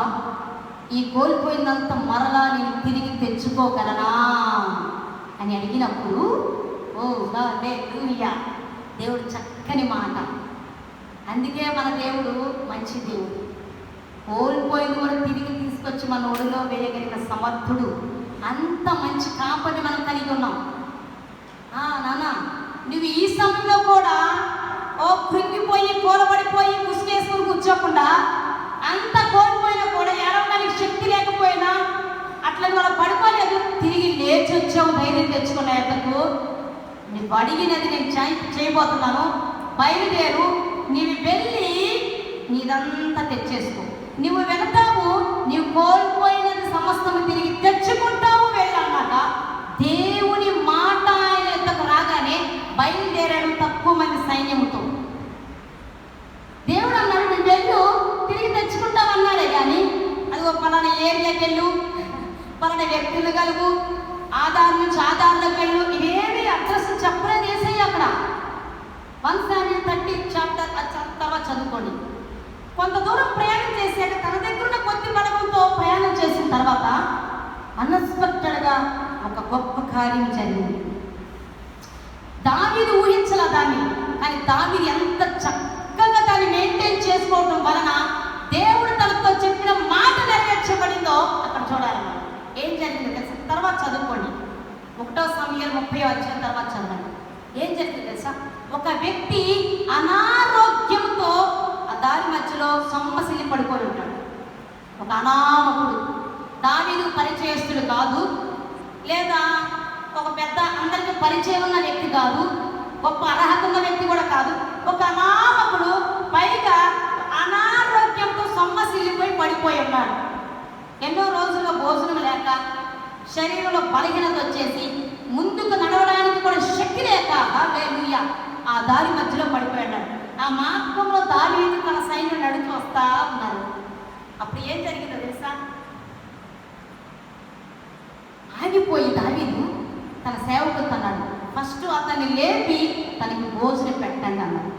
ఈ కోల్పోయినంత మరలా నేను తిరిగి తెచ్చుకోగలనా అని అడిగినప్పుడు ఓ హల్లెలూయా దేవుడు చక్కని మాట. అందుకే మన దేవుడు మంచి దేవుడు. కోల్పోయింది కూడా తిరిగి తీసుకొచ్చి మన ఒడిలో వేయగలిగిన సమర్థుడు. అంత మంచి కాపని మనం కలిగి ఉన్నాం. నాన్న నువ్వు ఈ సమయంలో కూడా ఓ కృంగిపోయి కూలబడిపోయి ముసుగేసుకుని కూర్చోకుండా, అంత కోల్పోయినా కూడా ఏడవడానికి శక్తి లేకపోయినా అట్లా మనం పడిపోలేదు, తిరిగి లేచి వచ్చావు ధైర్యం తెచ్చుకున్న ఎద్దకు. నువ్వు అడిగినది నేను చేయబోతున్నాను, బయలుదేరు, నీవు వెళ్ళి నీదంతా తెచ్చేసుకో. నువ్వు వెళతావు, నీవు కోల్పోయినది సమస్తము తిరిగి తెచ్చుకుంటావు వెళ్ళాక దేవుని మాట ఆయన ఎద్దకు రాగానే బయలుదేరాడు తక్కువ మంది సైన్యముతో. ఏరియాకి వెళ్ళు, పలానా వ్యక్తులు కలుగు, ఆధార్ నుంచి ఆధార్లోకి వెళ్ళు, ఇవేమి అడ్రస్ చెప్పలేదు యేసయ్య అక్కడ. 1 Samuel 30 చాప్టర్ తర్వాత చదువుకోండి. కొంత దూరం ప్రయాణం చేశాక తన దగ్గర ఉన్న కొద్ది బలవంతో ప్రయాణం చేసిన తర్వాత అన్ఎక్స్పెక్టెడ్గా ఒక గొప్ప కార్యం జరిగింది. దావీదు ఊహించలా దాన్ని, కానీ దావీదు ఎంత చక్కగా దాన్ని మెయింటైన్ చేసుకోవడం వలన దేవుడు తనతో చెప్పిన మాట నెరవేర్చబడిందో అక్కడ చూడాలి. ఏం జరిగిందో తెలుసా? తర్వాత చదువుకోండి. 1 Samuel 30 తర్వాత చదవండి. ఏం జరిగింది తెలుసా? ఒక వ్యక్తి అనారోగ్యంతో ఆ దారి మధ్యలో సొమ్మసిల్లి పడిపోయి ఉంటాడు. ఒక అనామకుడు, దావీదు పరిచయస్తుడు కాదు, లేదా ఒక పెద్ద అందరికీ పరిచయం ఉన్న వ్యక్తి కాదు, గొప్ప అర్హత ఉన్న వ్యక్తి కూడా కాదు. ఒక అనామకుడు, పైగా అనారోగ్యంతో సొమ్మసిల్లిపోయి పడిపోయి ఉన్నాడు. ఎన్నో రోజుల్లో భోజనం లేక, శరీరంలో బలహీనత వచ్చేసి, ముందుకు నడవడానికి కూడా శక్తి లేక హల్లెలూయా ఆ దారి మధ్యలో పడిపోయాడు. ఆ మార్గంలో దావీదు తన సైన్యం నడుచు వస్తా ఉన్నారు. అప్పుడు ఏం జరిగిందో తెలుసా? ఆగిపోయి దావీదు తన సేవకుడు అన్నాడు, ఫస్ట్ అతన్ని లేపి తనకి భోజనం పెట్టండి అన్నాడు.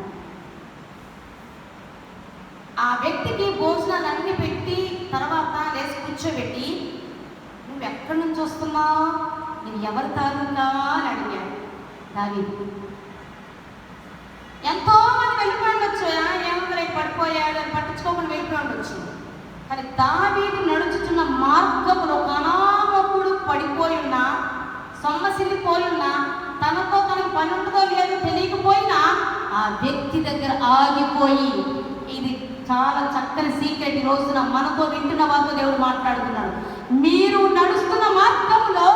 ఆ వ్యక్తికి భోజనాలన్నీ పెట్టి తర్వాత లేచి కూర్చోబెట్టి, నువ్వు ఎక్కడి నుంచి వస్తున్నావు, నేను ఎవరి తాలూకా అని అడిగాడు దావీదు. ఎంతో మంది వెళ్ళిపోయి ఉండొచ్చు, ఏమో పడిపోయాడు అని పట్టించుకోకుండా వెళ్ళిపోయి ఉండొచ్చు. కానీ దావీదు నడుచుతున్న మార్గంలో ఒక అనామకుడు పడిపోయి ఉన్నా, సొమ్మసిల్లిపోయి ఉన్నా, తనతో తనకు పని ఉంటుందో లేదో తెలియకపోయినా ఆ వ్యక్తి దగ్గర ఆగిపోయి, ఇది చాలా చక్కని సీక్రెట్. ఈ రోజున మనతో వింటున్న వారితో దేవుడు మాట్లాడుతున్నాడు. మీరు నడుస్తున్న మార్గంలో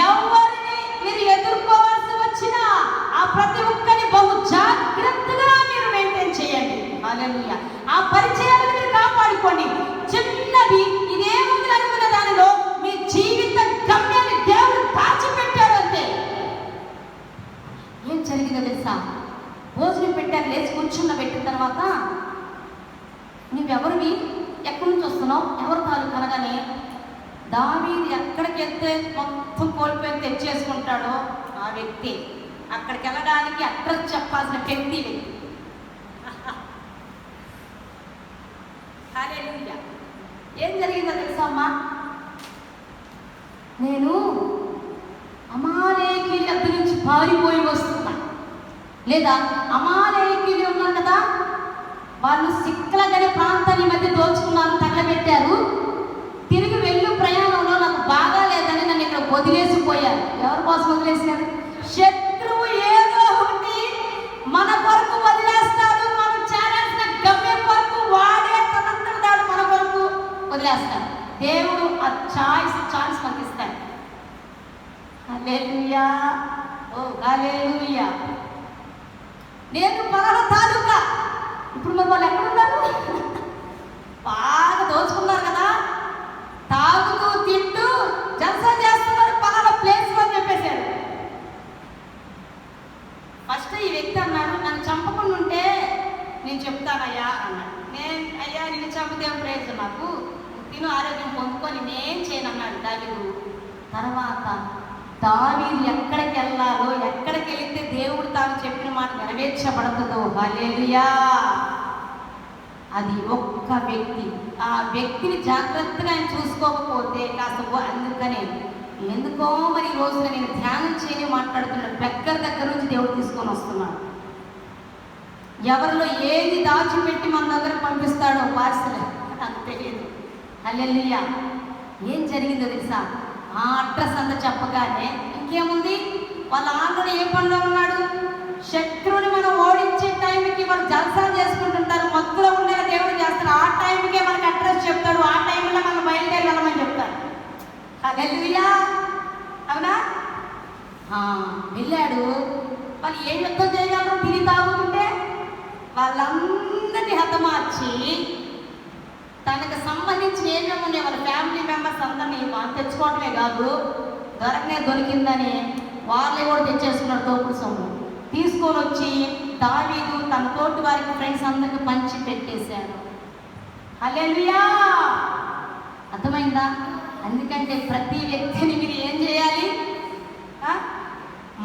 ఎవరిని మీరు ఎదుర్కోవాల్సి వచ్చినా ఆ ప్రతి ఒక్కరిని బహు జాగ్రత్తగా మీరు మెయింటైన్ చేయండి. హల్లెలూయా. ఆ పరిచయాలను మీరు కాపాడుకోండి. చిన్నది ఇదేముంది అనుకున్న దానిలో మీ జీవిత గమ్యాన్ని దేవుడు దాచిపెట్టాడు అంతే. ఏం జరిగిందో తెలుసా? భోజనం పెట్టారు, లేచి కూర్చున్న పెట్టిన తర్వాత, నువ్వెవరివి, ఎక్కడి నుంచి వస్తున్నావు, ఎవరు తాలూకు అనగానే దావీదు ఎక్కడికి వెళ్తే మొత్తం కోల్పోయి తెచ్చేసుకుంటాడో ఆ వ్యక్తి అక్కడికి వెళ్ళడానికి అడ్రస్ చెప్పాల్సిన వ్యక్తి. హల్లెలూయా. ఏం జరిగిందో తెలుసా అమ్మా? నేను అమాలేకీయుల దగ్గర నుంచి పారిపోయి వస్తున్నా, లేదా అమాలేకీయులు ఉన్నారు కదా, వాళ్ళు సిక్లగనే ప్రాంతాన్ని మధ్య దోచుకున్నారు, తగలబెట్టారు. తిరిగి వెళ్ళు ప్రయాణంలో నాకు బాగా లేదని నన్ను ఇక్కడ వదిలేసిపోయారు. ఎవరి కోసం వదిలేసారు? శత్రువు ఏదో ఒకటి మన కొరకు వదిలేస్తాడు. మనం చేరాల్సిన గమ్యం కొరకు వాడే తనంతటాడు మన కొరకు వదిలేస్తాడు. దేవుడు ఆ ఛాన్స్ మనకి ఇస్తాడు. హల్లెలూయా. ఓ హల్లెలూయా. నేను పలానా తాలూకా. ఇప్పుడు మరి వాళ్ళు ఎక్కడున్నారు? బాగా దోచుకున్నారు కదా, తాగుతూ తింటూ జల్సా చేస్తున్నారు పలానా ప్లేస్ అని చెప్పేశాడు. ఫస్ట్ ఈ వ్యక్తి అన్నాడు, నన్ను చంపకుండా ఉంటే నేను చెప్తానయ్యా అన్నాడు. నేను అయ్యా నిన్ను చంపితే ప్రేజ్, నాకు తిను ఆరోగ్యం పొందుకొని నేనేం చేయను అన్నాడు దావీదు. తర్వాత దావీదు ఎక్కడికి వెళ్ళాలో, ఎక్కడికి వెళితే దేవుడు తాను చెప్పిన మాట నెరవేర్చబడుతుందో, హల్లెలూయా, అది ఒక్క వ్యక్తి. ఆ వ్యక్తిని జాగ్రత్తగా ఆయన చూసుకోకపోతే కాస్త అందుకనే ఎందుకో మరి ఈ రోజున నేను ధ్యానం చేయని మాట్లాడుతున్నాడు. బెగ్గర్ దగ్గర నుంచి దేవుడు తీసుకొని వస్తున్నాడు. ఎవరిలో ఏది దాచిపెట్టి మన దగ్గర పంపిస్తాడో పార్సల్ నాకు తెలియదు. హల్లెలూయా. ఏం జరిగిందో తెలుసా? ఆ అడ్రస్ అంతా చెప్పగానే ఇంకేముంది, వాళ్ళు ఆల్రెడీ ఏ పనిలో ఉన్నాడు, శత్రువుని మనం ఓడించే టైంకి వాళ్ళు జల్సా చేసుకుంటుంటారు, మత్తులో ఉండేలా దేవుడు చేస్తారు. ఆ టైంకే మనకి అడ్రస్ చెప్తాడు, ఆ టైంలో మనం బయలుదేరి వెళ్ళమని చెప్తారు. హల్లెలూయా. అవునా? వెళ్ళాడు. వాళ్ళు ఏం యుద్ధం చేయగలరు తిని తాగుతుంటే? వాళ్ళందరినీ హతమార్చి తనకు సంబంధించిన ఏమేమి ఉన్నాయి వాళ్ళ ఫ్యామిలీ మెంబర్స్ అందరినీ తెచ్చుకోవటమే కాదు, దొరికిందని వాళ్ళే కూడా తెచ్చేసుకున్నారు. తోపుడు సొమ్ము తీసుకొని వచ్చి దావీదు తన తోటి వారికి ఫ్రెండ్స్ అందరికి పంచి పెట్టేశారు. హల్లెలూయా. అర్థమైందా? ఎందుకంటే ప్రతి వ్యక్తిని మీరు ఏం చేయాలి?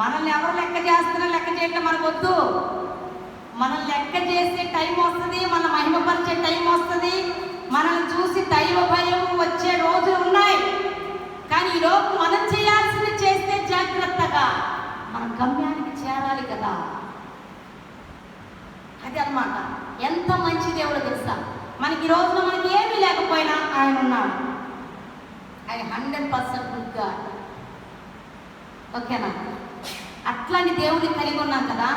మనల్ని ఎవరు లెక్క చేస్తున్నా లెక్క చేయటం మనకు వద్దు. మనం లెక్క చేసే టైం వస్తుంది, మన మహిమపరిచే టైం వస్తుంది, మనల్ని చూసి దైవ భయం వచ్చే రోజులు ఉన్నాయి. కానీ ఈరోజు మనం చేయాల్సింది చేస్తే జాగ్రత్తగా మన గమ్యానికి చేరాలి కదా. అది అన్నమాట. ఎంత మంచి దేవుడు తెలుసా? మనకి ఈ రోజున మనకి ఏమీ లేకపోయినా ఆయన ఉన్నాడు. ఆయన 100% గుడ్ గాడ్. ఓకేనా? అట్లాంటి దేవుడిని కలిగి ఉన్నాం కదా.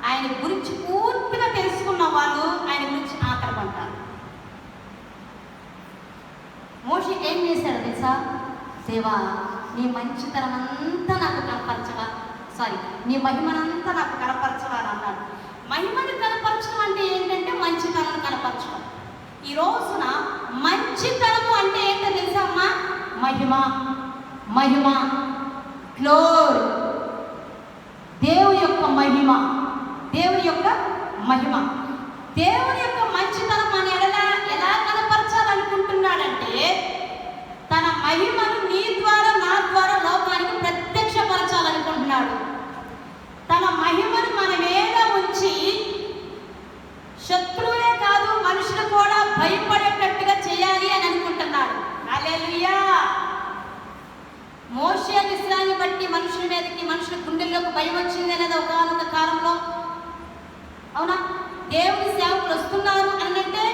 ఆయన గురించి పూర్తిగా తెలుసుకున్న వాళ్ళు ఆయన గురించి ఆకలిపడతారు. మోషే ఏం చేశాడు తెలుసా? దేవా, నీ మంచితనం అంతా నాకు కనపరచవా, నీ మహిమనంతా నాకు కనపరచవా అని అన్నాడు. మహిమని కనపరచడం అంటే ఏంటంటే మంచితనం కనపరచడం. ఈ రోజున మంచితనము అంటే ఏంటో తెలుసా అమ్మా? మహిమ, మహిమ, గ్లోరీ, దేవుని యొక్క మహిమ, దేవుని యొక్క మహిమ. దేవుని యొక్క మంచితనం అని ఎలా కనపరచాలనుకుంటున్నాడంటే తన మహిమను నీ ద్వారా నా ద్వారా లోకానికి ప్రత్యక్షపరచాలనుకుంటున్నాడు. తన మహిమను మన మీద ఉంచి శత్రువులే కాదు మనుషులు కూడా భయపడేటట్టుగా చేయాలి అని అనుకుంటున్నాడు. హల్లెలూయా. మోషే విశ్రాన్ని బట్టి మనుషుల మీదకి, మనుషుల గుండెల్లోకి భయం వచ్చింది అనేది ఒకనొక కాలంలో. అవునా? దేవుని సేవకులు వస్తున్నారు అనంటే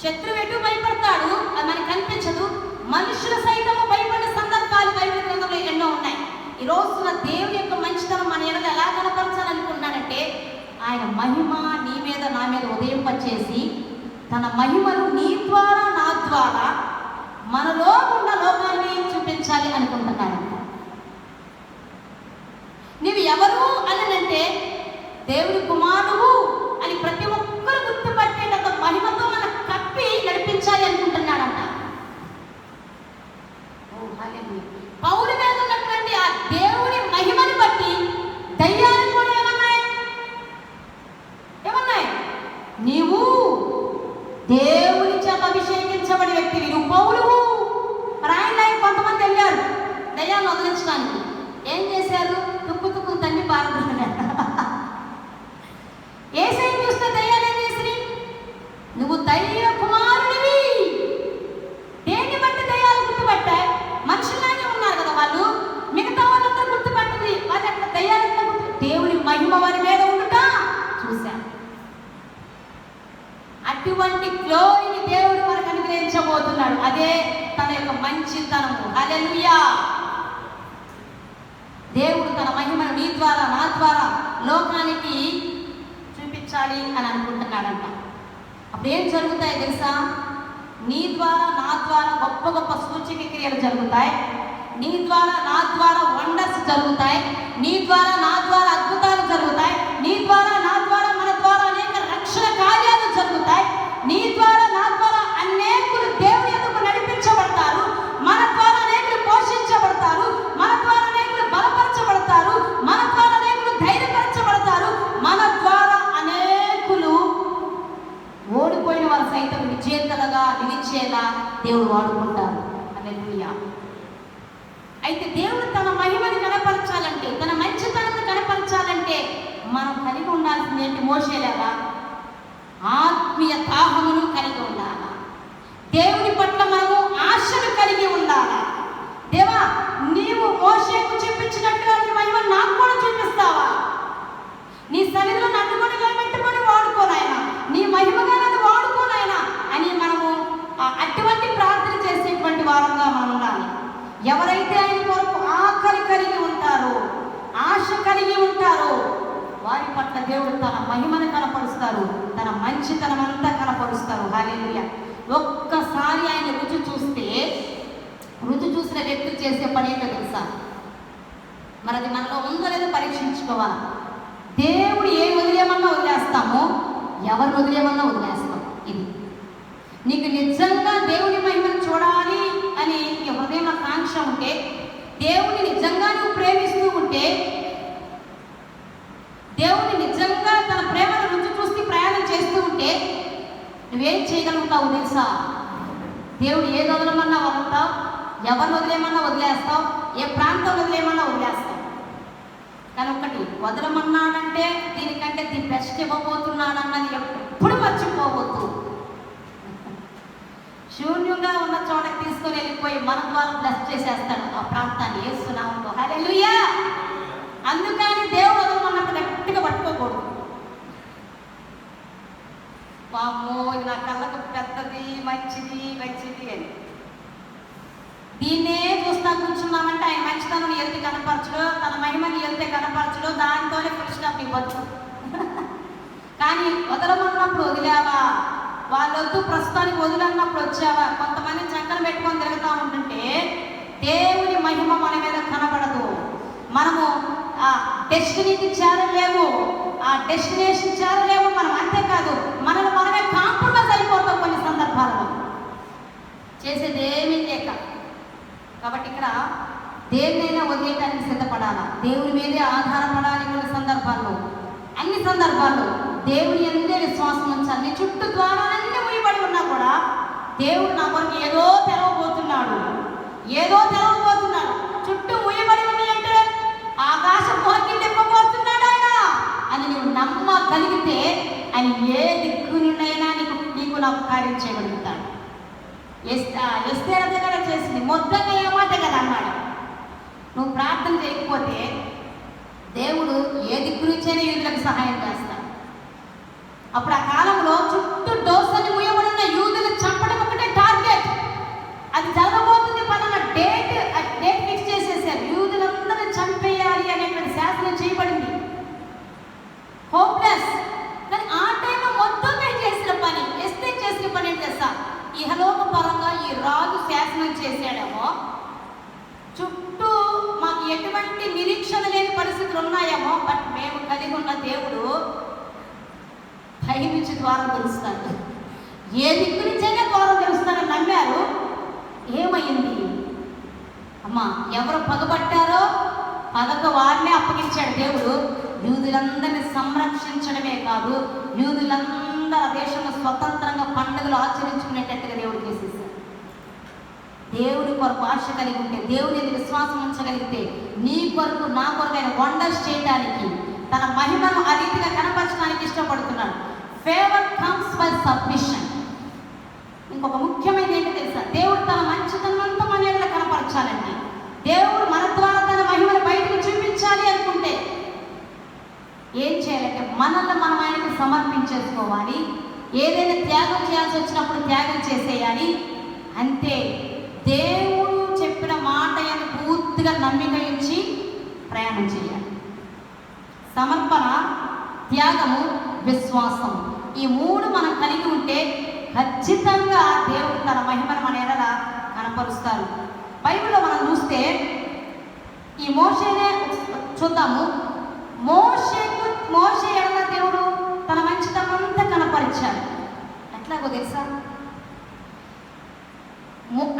శత్రువు ఎటు భయపడతాడు, అది మనకు కనిపించదు. మనుషుల సైతము భయపడే సందర్భాలు బైబిల్ గ్రంథంలో ఎన్నో ఉన్నాయి. ఈ రోజున దేవుని యొక్క మంచితనం మన ఎడల ఎలా కనపరచాలనుకున్నాడంటే ఆయన మహిమ నీ మీద నా మీద ఉదయింపచేసి తన మహిమను నీ ద్వారా నా ద్వారా మనలో ఉన్న లోకాన్ని చూపించాలి అనుకుంటున్నాడు. నీవు ఎవరు అనంటే దేవుని కుమారుడు అని ప్రతి ఒక్కరు గుర్తుపట్టేటంత మహిమతో మన కప్పి నడిపించాలి అనుకుంటున్నాడంట. పౌలు మీద ఉన్నటువంటి ఆ దేవుని మహిమని బట్టి దయ్యాలు కూడా ఏమన్నాయి? నీవు దేవుని చేత అభిషేకించబడి వ్యక్తివి, నువ్వు పౌలువు. రాయలై కొంతమంది వెళ్ళారు దయ్యాలను వదిలించడానికి. ఏం చేశారు? తుక్కుతుక్కులు తన్ని పారదన్నారు. ఏసై చూస్తే దయ్యాలు ఏం చేసి, నువ్వు దైవ కుమారుడివి. దేన్ని బట్టి దయ్యాలు గుర్తుపట్టాయి? మనుషులాగే ఉన్నారు కదా వాళ్ళు, మిగతా వాళ్ళందరూ గుర్తుపట్టింది. వాళ్ళు అక్కడ దయ్యాలు దేవుని మహిమ వారి మీద ఉండుట చూశాను. అటువంటి గ్లోరీని దేవుడు మనకు అనుగ్రహించబోతున్నాడు. అదే తన యొక్క మంచితనము. హల్లెలూయా. దేవుడు తన మహిమను నీ ద్వారా నా ద్వారా లోకానికి చూపించాలి అని అనుకుంటున్నాడంట. అప్పుడు ఏం జరుగుతాయి తెలుసా? నీ ద్వారా నా ద్వారా గొప్ప గొప్ప సూచక క్రియలు జరుగుతాయి. నీ ద్వారా నా ద్వారా వండర్స్ జరుగుతాయి. నీ ద్వారా నా ద్వారా అద్భుతాలు జరుగుతాయి. నీ ద్వారా నా ద్వారా మన ద్వారా అనేక రక్షణ కార్యాలు జరుగుతాయి. నీ ద్వారా నా ద్వారా అనేకులు దేవుని యందు నడిపించబడతారు. మన ద్వారా అనేకులు పోషించబడతారు. మన ద్వారా అనేకులు బలపరచబడతారు. మన ద్వారా అనేకులు ధైర్యపరచబడతారు. మన ద్వారా అనేకులు ఓడిపోయిన వారు సైతం విజేతలుగా నిలిచేలా దేవుడు వాడుకుంటారు. హల్లెలూయా. అయితే దేవుడు తన మహిమని కనపరచాలంటే, తన మంచితనాన్ని కనపరచాలంటే మనం కలిగి ఉండాల్సింది ఏంటి? మోషేలాగా ఆత్మీయ దాహమును కలిగి ఉండాలా. దేవుని పట్ల మనము ఆశను కలిగి ఉండాలా. దేవా, నీవు మోషేకు చూపించినట్టుగా నీ మహిమ నాకు కూడా చూపిస్తావా? నీ సన్నిధిలో నన్ను కూడా నిలబెట్టుకొని వాడుకోనాయనా, నీ మహిమగా నన్ను వాడుకోనాయనా అని మనము అటువంటి ప్రార్థన చేసేటువంటి వారంగా మనం ఉండాలి. ఎవరైతే ఆయన కొరకు ఆకలి కలిగి ఉంటారో, ఆశ కలిగి ఉంటారో వారి పట్ల దేవుడు తన మహిమను కనపరుస్తారు, తన మంచితనం అంతా కనపరుస్తారు. హల్లెలూయా. ఒక్కసారి ఆయన రుచి చూసిన వ్యక్తి చేసే పని ఏంటో తెలుసా? మరి అది మనలో ఉందో లేదో పరీక్షించుకోవాలి. దేవుడు ఏ వదిలేమన్నా వదిలేస్తామో, ఎవరు వదిలేమన్నా వదిలేస్తాం. ఇది నీకు నిజంగా దేవుని మహిమను చూడాలి అని హృదయంలో కాంక్ష ఉంటే, దేవుని నిజంగా నువ్వు ప్రేమిస్తూ ఉంటే, దేవుని నిజంగా తన ప్రేమను రుచి చూస్తూ ప్రయాణం చేస్తూ ఉంటే నువ్వేం చేయగలుగుతావు తెలుసా? దేవుడు ఏది వదలమన్నా వదులుతావు, ఎవరిని వదిలేమన్నా వదిలేస్తావు, ఏ ప్రాంతం వదిలేమన్నా వదిలేస్తావు. కానీ ఒకటి, వదలమన్నాడంటే దీనికంటే ది బెస్ట్ ఇవ్వబోతున్నాడన్నది ఎప్పుడు మర్చిపోవద్దు. శూన్యంగా ఉన్న చోటకి తీసుకొని వెళ్ళిపోయి మన ద్వారా బ్లెస్ చేసేస్తాడు ఆ ప్రాంతాన్ని యేసునామములో. హల్లెలూయా. అందుకని దేవుడు వదలమన్నప్పుడు గట్టిగా పట్టుకోకూడదు. వామ్మో ఇది నా కళ్ళకు పెద్దది, మంచిది మంచిది అని దీన్నే చూస్తా కూర్చున్నామంటే ఆయన మంచితనం వెళ్తే కనపరచడు, తన మహిమని వెళ్తే కనపరచడు, దానితోనే ఫుల్ స్టాప్ ఇవ్వచ్చు. కానీ వదలమన్నప్పుడు వదిలావా, వాళ్ళొద్దు ప్రస్తుతానికి వదిలన్నప్పుడు వచ్చావా. కొంతమంది చక్కన పెట్టుకొని తిరుగుతూ ఉంటుంటే దేవుని మహిమ మన మీద కనబడదు. మనము ఆ డెస్టినీకి చేరలేము, ఆ డెస్టినేషన్ చేరలేము. మనం అంతేకాదు, మనల్ని మనమే కాంప్రమైజ్ అయిపోతాం కొన్ని సందర్భాలలో, చేసేది ఏమీ లేక. కాబట్టి ఇక్కడ దేన్నైనా వదిలేయడానికి సిద్ధపడాలా, దేవుని మీదే ఆధారపడాలి. కొన్ని సందర్భాల్లో, అన్ని సందర్భాల్లో దేవుని ఎందే విశ్వాసం ఉంచాలి. నీ చుట్టూ ద్వారాలన్నీ మూయబడి ఉన్నా కూడా దేవుడు నా కొరకు ఏదో తెరవబోతున్నాడు, ఏదో తెరవబోతున్నాడు. చుట్టూ మూయబడి ఉంది అంటే ఆకాశం పోకి నింపబోతున్నాడు ఆయన అని నువ్వు నమ్మగలిగితే ఆయన ఏ దిక్కు నుండైనా నీకు నాకు కార్యం చేయగలుగుతాడు. ఎస్తేర్ దగ్గర చేసింది మొత్తంగా ఏమాట కదా అన్నాడు. నువ్వు ప్రార్థన చేయకపోతే దేవుడు ఏ దిక్కు నుంచైనా యూదులకు సహాయం చేస్తాడు. అప్పుడు ఆ కాలంలో చుట్టూ డోర్స్ని మూయబడి ఉన్న యూదులు చంపడం ఒకటే టార్గెట్. అది జరగబోతుంది పలానా డేట్ ఫిక్స్ చేసేసారు. యూదులందరినీ చంపేయాలి అనేటువంటి శాసనం చేయబడింది. హోప్లెస్. కానీ ఆ టైంలో మొత్తం చేసిన పని, ఎస్తేర్ చేసిన పని ఏం చేస్తా, ఇహలోక పరంగా ఈ రాజు శాసనం చేశాడేమో, చుట్టూ మాకు ఎటువంటి నిరీక్షణ లేని పరిస్థితులు ఉన్నాయేమో, బట్ మేము కలిగి ఉన్న దేవుడు పై నుంచి ద్వారం తెలుస్తాడు, ఏ దిక్కు నుంచైనా ద్వారం తెలుస్తాడని నమ్మారు. ఏమైంది అమ్మా, ఎవరు పగబట్టారో పగకు వారినే అప్పగించాడు దేవుడు. యూదులందరినీ సంరక్షించడమే కాదు, యూదులందరూ దేశంలో స్వతంత్రంగా పండుగలు ఆచరించుకునేటట్టుగా దేవుడు చేసేసాడు. దేవుడి కొరకు ఆశ కలిగి ఉంటే, దేవుని విశ్వాసం ఉంచగలిగితే, నీ కొరకు నా కొరకు ఆయన వండర్స్ చేయడానికి, తన మహిమను ఆ రీతిగా కనపరచడానికి ఇష్టపడుతున్నాడు. Favour comes by submission. ఇంకొక ముఖ్యమైన ఏంటి తెలుసా, దేవుడు తన మంచితనంతో మన ఎడల కనపరచాలండి. దేవుడు మన ద్వారా తన మహిమను బయటకు చూపించాలి అనుకుంటే ఏం చేయాలంటే మనల్ని మనం ఆయనకి సమర్పించేసుకోవాలి. ఏదైనా త్యాగం చేయాల్సి వచ్చినప్పుడు త్యాగం చేసేయాలి. అంతే. దేవుడు చెప్పిన మాట అని పూర్తిగా నమ్మిక ఉంచి ప్రయాణం చేయాలి. సమర్పణ, త్యాగము, విశ్వాసం, ఈ మూడు మనం కలిగి ఉంటే ఖచ్చితంగా దేవుడు తన మహిమను మన ఎడల కనపరుస్తారు. బైబిల్లో మనం చూస్తే ఈ మోషేనే చూద్దాము. మోషే ఎడల దేవుడు తన మంచితనంతా కనపరిచాడు. ఎట్లాగో తెలుసా,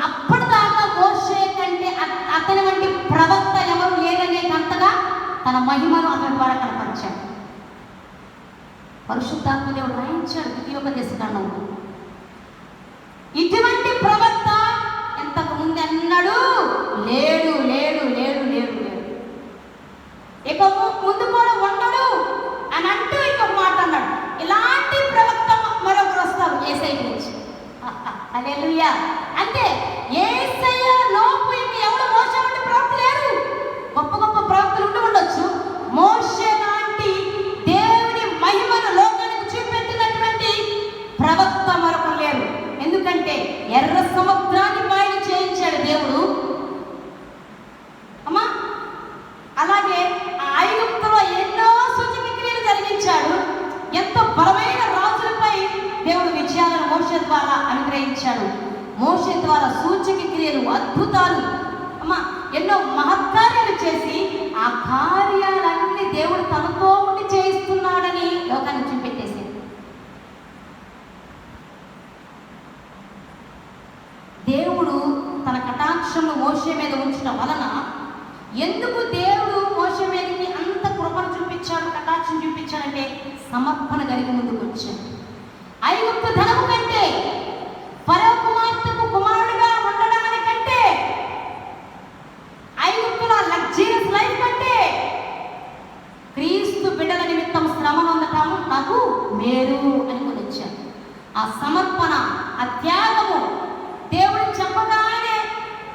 అప్పటిదాకా మోషే కంటే అతని వంటి ప్రవక్త ఎవరు లేరనేటంతగా తన మహిమను అతని ద్వారా కనపరిచాడు. పరిశుద్ధాత్మ దేవుడు రాయించాడు ద్వితీయోపదేశకాండంలో, ఇటువంటి ప్రవక్త ఇంతకు ముందు అన్నాడు లేడు లేడు లేడు లేడు లేడు, ఇక ముందు కూడా ఉండడు అని అంటూ ఇంకొక మాట అన్నాడు. ఇలాంటి ప్రవక్త మరొకరు వస్తారు యేసయ్య నుంచి. హల్లెలూయా. అంటే యేసయ్య లోపు ఇంక ఎవరు మోషే వంటి ప్రవక్త లేరు. గొప్ప గొప్ప ప్రవక్తలు ఉండి ఉండొచ్చు, మోషే లాంటి దేవుని మహిమను లోకానికి చూపెట్టినటువంటి ప్రవక్త మరొకరు లేరు. ఎందుకంటే ఎర్ర సముద్రాన్ని బయలు చేయించాడు దేవుడు. అమ్మా, అలాగే ఐగుప్తులో ఎన్నో సూచక క్రియలు జరిగించాడు. ఎంతో బలమైన రాజులపై దేవుడు విజయాలను మోషే ద్వారా అనుగ్రహించాడు. మోషే ద్వారా సూచక క్రియలు, అద్భుతాలు, అమ్మా ఎన్నో మహత్కార్యాలు చేసి ఆ కార్యాలన్నీ దేవుడు తనతో ఉండి చేయిస్తున్నాడని లోకాన్ని చూపెట్టేశాడు. దేవుడు తన కటాక్షంలో మోషే మీద ఉంచడం వలన, ఎందుకు దేవుడు మోషే మీదకి అంత కృపను చూపించాడు, కటాక్షం చూపించాడంటే సమర్పణ కలిగి ముందుకు వచ్చాడు. ఐగుప్తు ధనము కంటే ఫరో కుమార్తెకు లేరు అని కొని వచ్చారు. ఆ సమర్పణ, ఆ త్యాగము, దేవుడు చెప్పగానే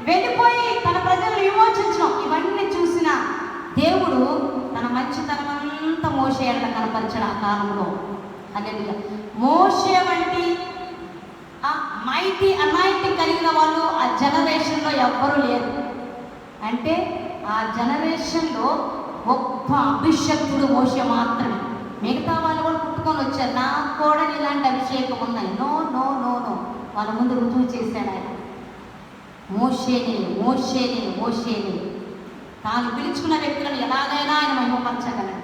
వెళ్ళిపోయి తన ప్రజలను విమోచించడం, ఇవన్నీ చూసిన దేవుడు తన మంచితనం అంతా మోషే ఎడల కనపరిచాడు ఆ కాలంలో. హల్లెలూయా. మోషే వంటి ఆ మైటీ అనాయింటింగ్ కలిగిన వాళ్ళు ఆ జనరేషన్లో ఎవ్వరూ లేరు. అంటే ఆ జనరేషన్లో గొప్ప అభిషక్తుడు మోషే మాత్రమే. మిగతా వాళ్ళు కూడా పుట్టుకొని వచ్చారు, నాకు కూడా ఇలాంటి అభిషేకం ఉన్నాయి. నో నో నో నో, వాళ్ళ ముందు రుజువు చేశాడు ఆయన. మోషేనే మోషేనే మోషేనే తాను పిలుచుకున్న వ్యక్తులను ఎలాగైనా ఆయన మహిమపరచగలడు.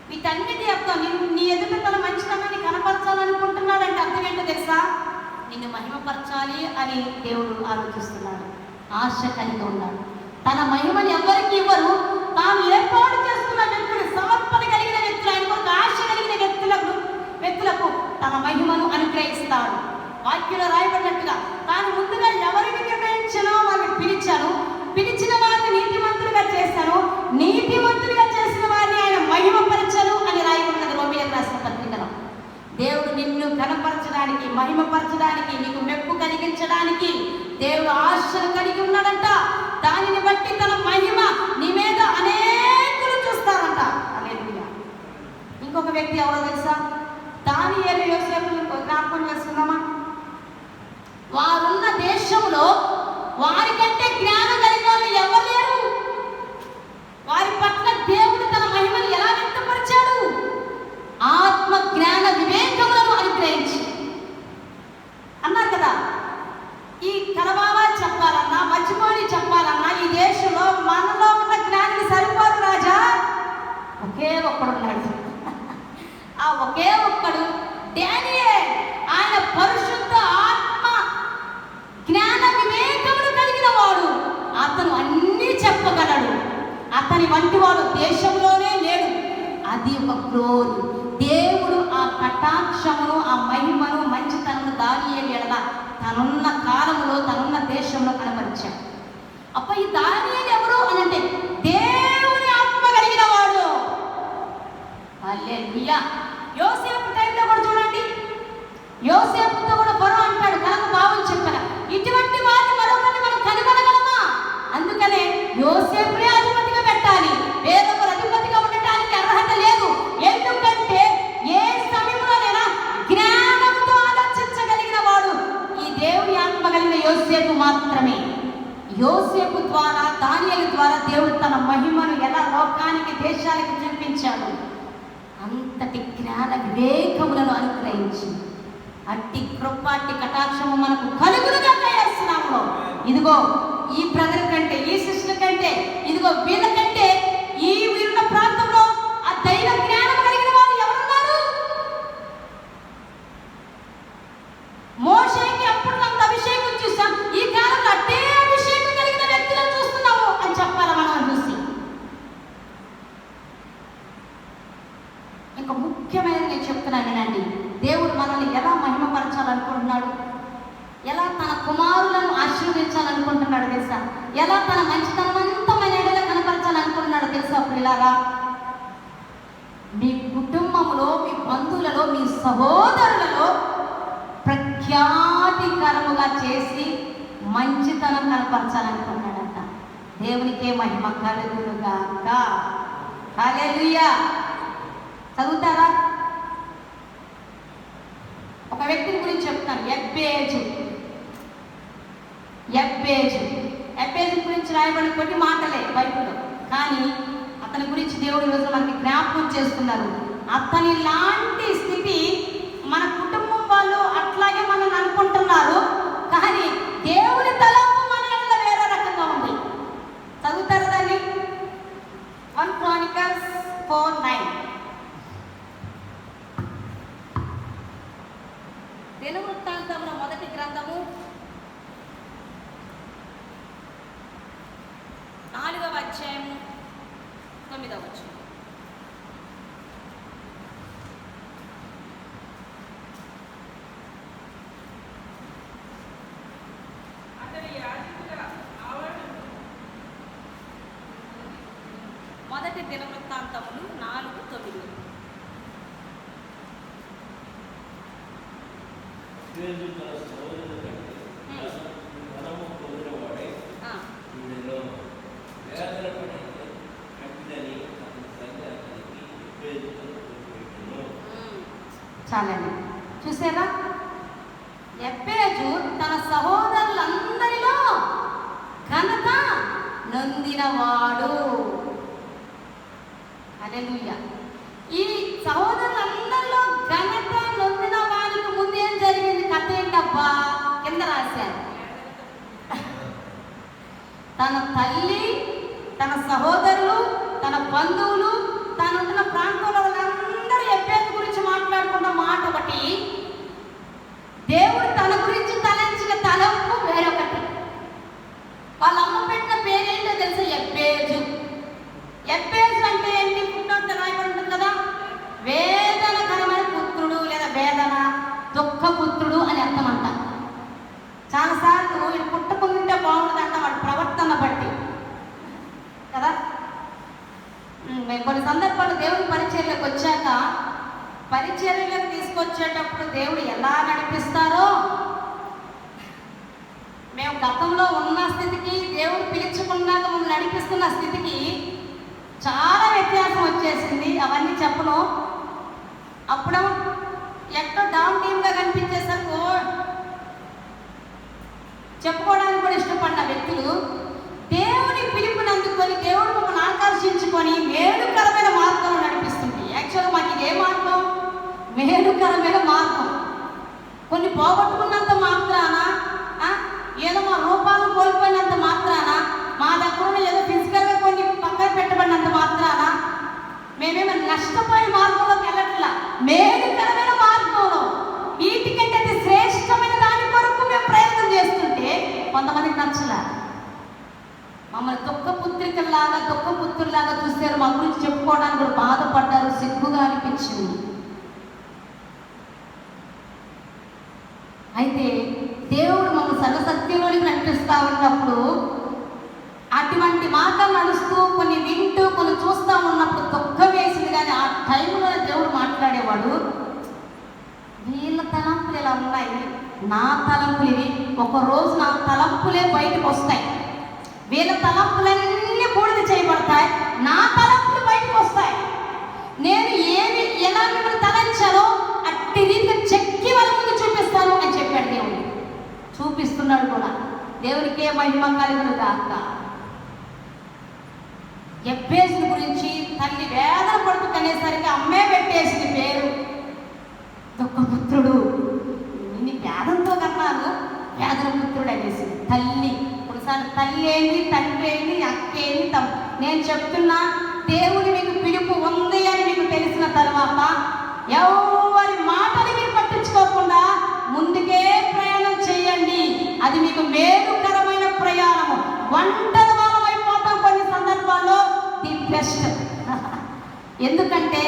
వీటన్నిటి అర్థం నీ ఎదుట తన మంచితనాన్ని కనపరచాలనుకుంటున్నాడంటే అర్థం ఏంటో తెలుసా? నిన్ను మహిమపరచాలి అని దేవుడు ఆలోచిస్తున్నాడు, ఆశ కలిగి ఉన్నాడు. తన మహిమని ఎవరికి ఇవ్వరు, తాను ఏర్పాటు చేస్తున్న వ్యక్తులు, సమర్పణ కలిగిన వ్యక్తులు, ఆయనకు ఒక ఆశ కలిగిన వ్యక్తులకు తన మహిమను అనుగ్రహిస్తాడు. వాక్యంలో రాయబడినట్టుగా తాను ముందుగా ఎవరిని నిర్ణయించానో వారిని పిలిచాను, పిలిచిన వారిని నీతిమంతులుగా చేశాను, నీతిమంతులుగా చేసిన వారిని ఆయన మహిమపరచను అని రాయబడినది రోమీయులకు రాసిన పత్రికలో. దేవుడు నిన్ను కనపరచడానికి, మహిమపరచడానికి, నీకు మెప్పు కలిగించడానికి దేవుడు ఆశను కలిగి ఉన్నాడంట. దానిని బట్టి తన మహిమ నీ మీద అనేకులు చూస్తారంట. హల్లెలూయా. ఇంకొక వ్యక్తి ఎవరో తెలుసా? దానియేలు, యోసేపు జ్ఞాపకం చేసుకుందామా? వారున్న దేశంలో వారికంటే జ్ఞానం కలిగిన వాళ్ళు ఎవరు లేరు. వారి పట్ల దేవుడు తన మహిమను ఎలా వ్యక్తపరిచాడు? ఆత్మ జ్ఞాన వివేకములను అనుగ్రహించి అన్నారు కదా. ఈ కరవావా చెప్పాలన్నా, మర్చిపోని చెప్పాలన్నా ఈ దేశంలో మనలో ఉన్న జ్ఞానికి సరిపోదు రాజా. ఒకే ఒక్కడున్నాడు. ఆ ఒకే ఒక్కడు డానియేల్. ఆయన పరిశుద్ధ ఆత్మ జ్ఞాన వివేకములు కలిగిన వాడు. అతను అన్నీ చెప్పగలడు. అతని వంటి వాడు దేశంలోనే లేడు. అది ఒక గ్లోరీ. దేవుడు ఆ కటాక్షమును, ఆ మహిమను, మంచితనము దానియేలు ఎడల తనున్న కాలంలో, తనున్న దేశంలో కనపరిచాడు. అప్ప ఈ దానియేలు ఎవరు అని అంటే దేవుని ఆత్మ కలిగిన వాడు. హల్లెలూయా. యోసేపు టైంలో కూడా చూడండి, యోసేపుతో కూడా ఫరో అంటాడు, కనుక భావం చెప్పాను, ఇటువంటి వారిని మరొకరిని మనం కనుగొనగలమా? అందుకనే యోసేపునే అధిపతిగా పెట్టాలి, వేరొకరు అధిపతిగా ఉండటానికి అర్హత లేదు. ఎందుకంటే ఏ సమయంలోనైనా జ్ఞానంతో ఆలోచించగలిగిన వాడు ఈ దేవుని ఆత్మ కలిగిన యోసేపు మాత్రమే. యోసేపు ద్వారా, దానియేలు ద్వారా దేవుడు తన మహిమను ఎలా లోకానికి, దేశానికి చూపించాడు. అంతటి జ్ఞాన వివేకములను అనుగ్రహించి అట్టి కృప, అట్టి కటాక్షము మనకు కలుగునుగా చేస్తున్నాము. ఇదిగో ఈ బ్రదర్ కంటే, ఈ సిస్టర్ కంటే, ఇదిగో వీళ్ళకంటే ఈ వీరున్న ప్రాంతంలో ఆ దైవ జ్ఞానం కలిగిన వారు ఎవరున్నారు? మోషేకి అప్పుడు అంత అభిషేకం చూసాం, ఈ కాలంలో అట్టే అభిషేకం కలిగిన వ్యక్తులను చూస్తున్నాము అని చెప్పాలి మనం చూసి. ఇంకా ముఖ్యమైనది నేను చెప్తున్నాను వినండి. దేవుడు మనల్ని ఎలా మహిమపరచాలనుకుంటున్నాడు, ఎలా తన కుమారులను ఆశీర్వదించాలనుకుంటున్నాడు తెలుసా? ఎలా తన మంచితనం అంతా మన ఎడల కనపరచాలనుకుంటున్నాడు తెలుసా? పిల్లారా, మీ కుటుంబంలో, మీ బంధువులలో, మీ సహోదరులలో ప్రఖ్యాతికరముగా చేసి మంచితనం కనపరచాలనుకుంటున్నాడంట. దేవునికే మహిమ కలుగునుగాక. హల్లెలూయా. చదువుతారా? ఒక వ్యక్తిని గురించి చెప్తాను. ఎబ్బేజు గురించి రాయబడిన కొన్ని మాటలే బైబిల్లో, కానీ అతని గురించి దేవుడి రోజు మనకి జ్ఞాపకం చేస్తున్నారు. అతని లాంటి స్థితి మన కుటుంబం వాళ్ళు అట్లాగే మనల్ని అనుకుంటున్నారు, కానీ దేవుని తలంపు మన వల్ల వేరే రకంగా ఉంది. చదువుతారు దాన్ని? 1 Chronicles 4:9. దినవృత్తాంతముల మొదటి గ్రంథము 4వ అధ్యాయము 9వ వచనం. మొదటి దినవృత్తాంతములు 4:9. చాలండి. చూసారా, ఎబ్బేజు తన సహోదరులందరిలో ఘనత నొందినవాడు. హల్లెలూయా. ఈ సహోదరులందరిలో ఘనత నొందిన వారికి ముందు ఏం జరిగింది? కథ ఏంటబ్బా? కింద రాశారు. తన తల్లి, తన సహోదరులు, తన బంధువులు, తానుంటున్న ప్రాంతంలో వాళ్ళందరూ ఎబ్బేజు గురించి మాట్లాడుకున్న మాట ఒకటి, దేవుడు తన గురించి తలంచిన తలంపు వేరొకటి. వాళ్ళ అమ్మ పెట్టిన పేరేంటో తెలుసా? ఎబ్బేజు. ఎబ్బేజు అంటే ఏంటి? పుట్టినట్టు రాయబడి ఉంటుంది కదా, వేదనకరమైన పుత్రుడు లేదా వేదన దుఃఖ పుత్రుడు అని అర్థం అంట. చాలాసార్లు ఇది పుట్టకుంటే బాగుంటుందంట వాడి ప్రవర్తన బట్టి కదా. మేము కొన్ని సందర్భాలు దేవుని పరిచర్యలకు వచ్చాక, పరిచర్యలకు తీసుకొచ్చేటప్పుడు దేవుడు ఎలా నడిపిస్తారో, మేము గతంలో ఉన్న స్థితికి దేవుడు పిలుచుకున్నాక మమ్మల్ని నడిపిస్తున్న స్థితికి చాలా వ్యత్యాసం వచ్చేసింది. అవన్నీ చెప్పను. అప్పుడు ఎక్కడో డౌన్ టీమ్గా కనిపించేసరికి చెప్పుకోవడానికి కూడా ఇష్టపడిన వ్యక్తులు దేవుని పిలుపుని అందుకొని దేవుడు మమ్మల్ని ఆకర్షించుకొని మేలుకరమైన మార్గంలో నడిపిస్తుంది. యాక్చువల్గా మాకు ఇదే మార్గం, మేలుకరమైన మార్గం. కొన్ని పోగొట్టుకున్నంత మాత్రాన, ఏదో మా రూపాలను కోల్పోయినంత మాత్రాన, మా దగ్గర ఏదో ఫిజికల్గా కొన్ని పక్కన పెట్టబడినంత మాత్రాన మేమేమో నష్టపోయే మార్గంలోకి వెళ్ళట్లా. మేలుకరమైన మార్గంలో వీటికంటే అతి శ్రేష్టమైన దాని కొరకు మేము ప్రయత్నం చేస్తుంటే కొంతమందికి నచ్చలే. మమ్మల్ని దుఃఖపుత్రులాగా చూశారు. మా గురించి చెప్పుకోవడానికి కూడా బాధపడ్డారు, సిగ్గుగా అనిపించింది. అయితే దేవుడు మమ్మల్ని సర్వసత్యంలోనికి నడిపిస్తూ ఉన్నప్పుడు, అటువంటి మాటలు నడుస్తూ కొన్ని వింటూ కొన్ని చూస్తూ ఉన్నప్పుడు దుఃఖం వేసింది. కానీ ఆ టైంలో దేవుడు మాట్లాడేవాడు, వీళ్ళ తలంపులు ఇలా ఉన్నాయి, నా తలంపులు ఇవి. ఒకరోజు నా తలంపులే బయటకు వస్తాయి. వీళ్ళ తలంపులన్నీ బూడిద చేయబడతాయి, నా తలంపులు బయటకు వస్తాయి. నేను ఏమి ఎలా మిమ్మల్ని తలంచాలో అట్టి రీతిగా చెక్కి వాళ్ళ ముందు చూపిస్తాను అని చెప్పాడు దేవుడు. చూపిస్తున్నాడు కూడా. దేవునికే మహిమ కలుగును గాక. ఎబ్బేజు గురించి తల్లి వేదన పడుతూ కనేసరికి అమ్మే పెట్టేసింది పేరు, దుఃఖపుత్రుడు. ఇన్ని వేదంతో కన్నాను, వేదన పుత్రుడు అనేసింది తల్లి. కొన్నిసార్లు తల్లి ఏంటి, తండ్రి ఏంటి, అక్క ఏంటి, నేను చెప్తున్నా, దేవుని మీకు పిలుపు ఉంది అని మీకు తెలిసిన తర్వాత ఎవరి మాటని మీరు పట్టించుకోకుండా ముందుకే ప్రయాణం చేయండి. అది మీకు మేలుకరమైన ప్రయాణము. ఒంటరి వాళ్ళం అయిపోతాం కొన్ని సందర్భాల్లో, ది బెస్ట్. ఎందుకంటే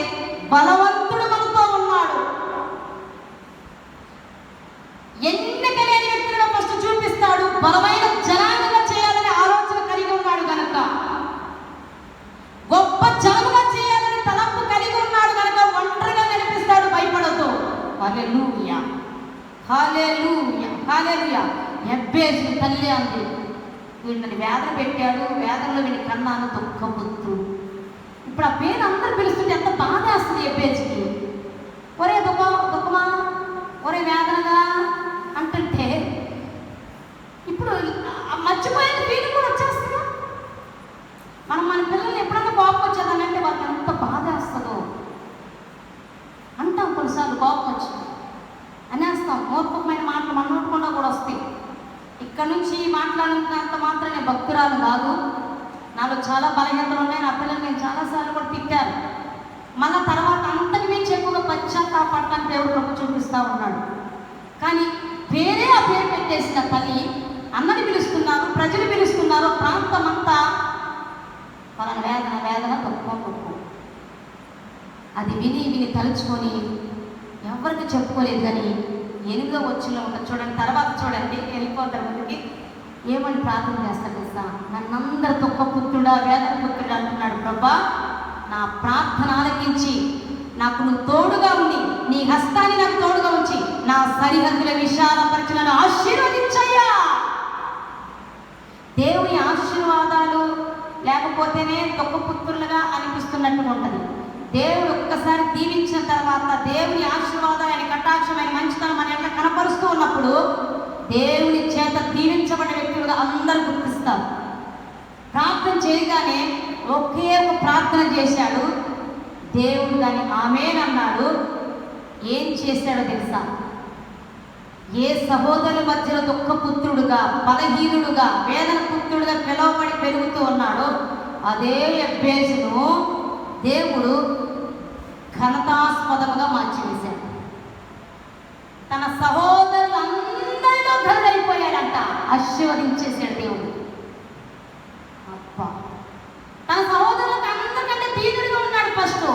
బలవంతుడు మనతో ఉన్నాడు. ఎన్నిక లేని వ్యక్తులుగా ఫస్ట్ చూపిస్తాడు. బలమైన జనాలుగా చేయాలని ఆలోచన కలిగి ఉన్నాడు కనుక, గొప్ప జనముగా చేయాలని తలంపు కలిగి ఉన్నాడు కనుక ఒంటరిగా నడిపిస్తాడు భయపడదు. హల్లెలూయా, హల్లెలూయా, హల్లెలూయా. ఎబ్బేజు తల్లి అంది, వీడిని వేదన పెట్టాడు, వేదనలో వీడిని కన్నాను, దుఃఖపుత్రుడు. ఇప్పుడు ఆ పేరు అందరూ పిలుస్తుంటే ఎంత బాధ వేస్తుంది ఎబ్బేజుకి. ఒరే దుఃఖమా, ఒరే వేదనగా అంటుంటే ఇప్పుడు మర్చిపోయిన ఫీలింగ్ కూడా వచ్చేస్తుందా? మనం మన పిల్లల్ని ఎప్పుడన్నా కోపం వచ్చేదానంటే వాళ్ళకి ఎంత బాధ వేస్తుందో అంటాం. కొన్నిసార్లు కోపం వచ్చింది అనేస్తాం, మూర్ఖమైన మాటలు మన నోటుకుండా కూడా వస్తాయి. ఇక్కడ నుంచి మాట్లాడినంత మాత్రం నేను భక్తురాలు కాదు, నాలో చాలా బలహీనతలు ఉన్నాయి. నా పిల్లలు నేను చాలాసార్లు కూడా తిట్టాను. మళ్ళా తర్వాత అంతకు మించి ఎక్కువగా పశ్చాత్తాపడటానికి దేవుడు కృప చూపిస్తూ ఉన్నాడు. కానీ పేరే ఆ పేరు పెట్టేసిన తల్లి, అన్నని పిలుస్తున్నారు, ప్రజలు పిలుస్తున్నారు, ప్రాంతం అంతా వాళ్ళ వేదన వేదన దుఃఖం. అది విని తలుచుకొని ఎవరికి చెప్పుకోలేదు. కానీ 8వ వచనంలో ఉంటుంది చూడండి, తర్వాత చూడండి, వెళ్ళిపోతారు ముందుకి. ఏమని ప్రార్థన చేస్తాడు తెలుసా? నన్నందరూ దుఃఖపుత్రుడా, వేదన పుత్రుడు అంటున్నాడు. ప్రభా, నా ప్రార్థన ఆలకించి నాకు నువ్వు తోడుగా ఉండి, నీ హస్తాన్ని నాకు తోడుగా ఉంచి, నా సరిహద్దుల విశాలపరచులను ఆశీర్వదించయ్యా. దేవుని ఆశీర్వాదాలు లేకపోతేనే దుఃఖపుత్రులుగా అనిపిస్తున్నట్టుగా ఉంటుంది. దేవుడు ఒక్కసారి దీవించిన తర్వాత దేవుని ఆశీర్వాదం, ఆయన కటాక్షమైన మంచితనం మన ఎట్లా కనపరుస్తూ ఉన్నప్పుడు దేవుని చేత దీవించబడిన వ్యక్తులుగా అందరూ గుర్తిస్తారు. ప్రార్థన చేయగానే ఒకే ఒక ప్రార్థన చేశాడు, దేవుడు దాన్ని ఆమేన్ అన్నాడు. ఏం చేశాడో తెలుసా? ఏ సహోదరుల మధ్యలో దుఃఖపుత్రుడుగా, బలహీనుడుగా, వేదన పుత్రుడుగా పిలువబడి పెరుగుతూ ఉన్నాడో అదే యెబ్బేజును దేవుడు ఘనతాస్పదముగా మార్చివేశాడు. తన సహోదరులందరిలో ఘనుడైపోయాడంట, ఆశీర్వదించేశాడు దేవుడు. అబ్బా, తన సహోదరులకు అందరికంటే దీనుడిగా ఉన్నాడు, ఫస్ట్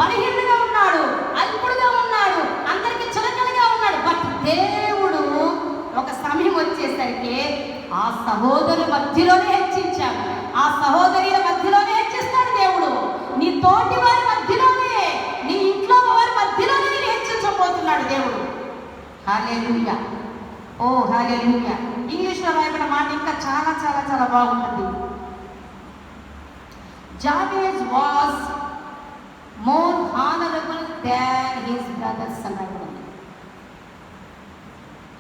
బలహీనుడిగా ఉన్నాడు, అల్పుడుగా ఉన్నాడు, అందరికి చులకనగా ఉన్నాడు. బట్ దేవుడు ఒక సమయం వచ్చేసరికి ఆ సహోదరుల మధ్యలోనే హెచ్చించాడు, ఆ సహోదరుల మధ్యలోనే హెచ్చిస్తాడు దేవుడు. నీ తోటి వారి మధ్యలోనే, నీ ఇంట్లో వారి మధ్యలోనే నేను హెచ్చించబోతున్నాడు దేవుడు. హల్లెలూయా, ఓ హల్లెలూయా. ఇంగ్లీష్లో రాయబడిన మాట ఇంకా చాలా చాలా చాలా బాగుంటుంది. Jabez was more honourable than his brothers అని రాయబడింది.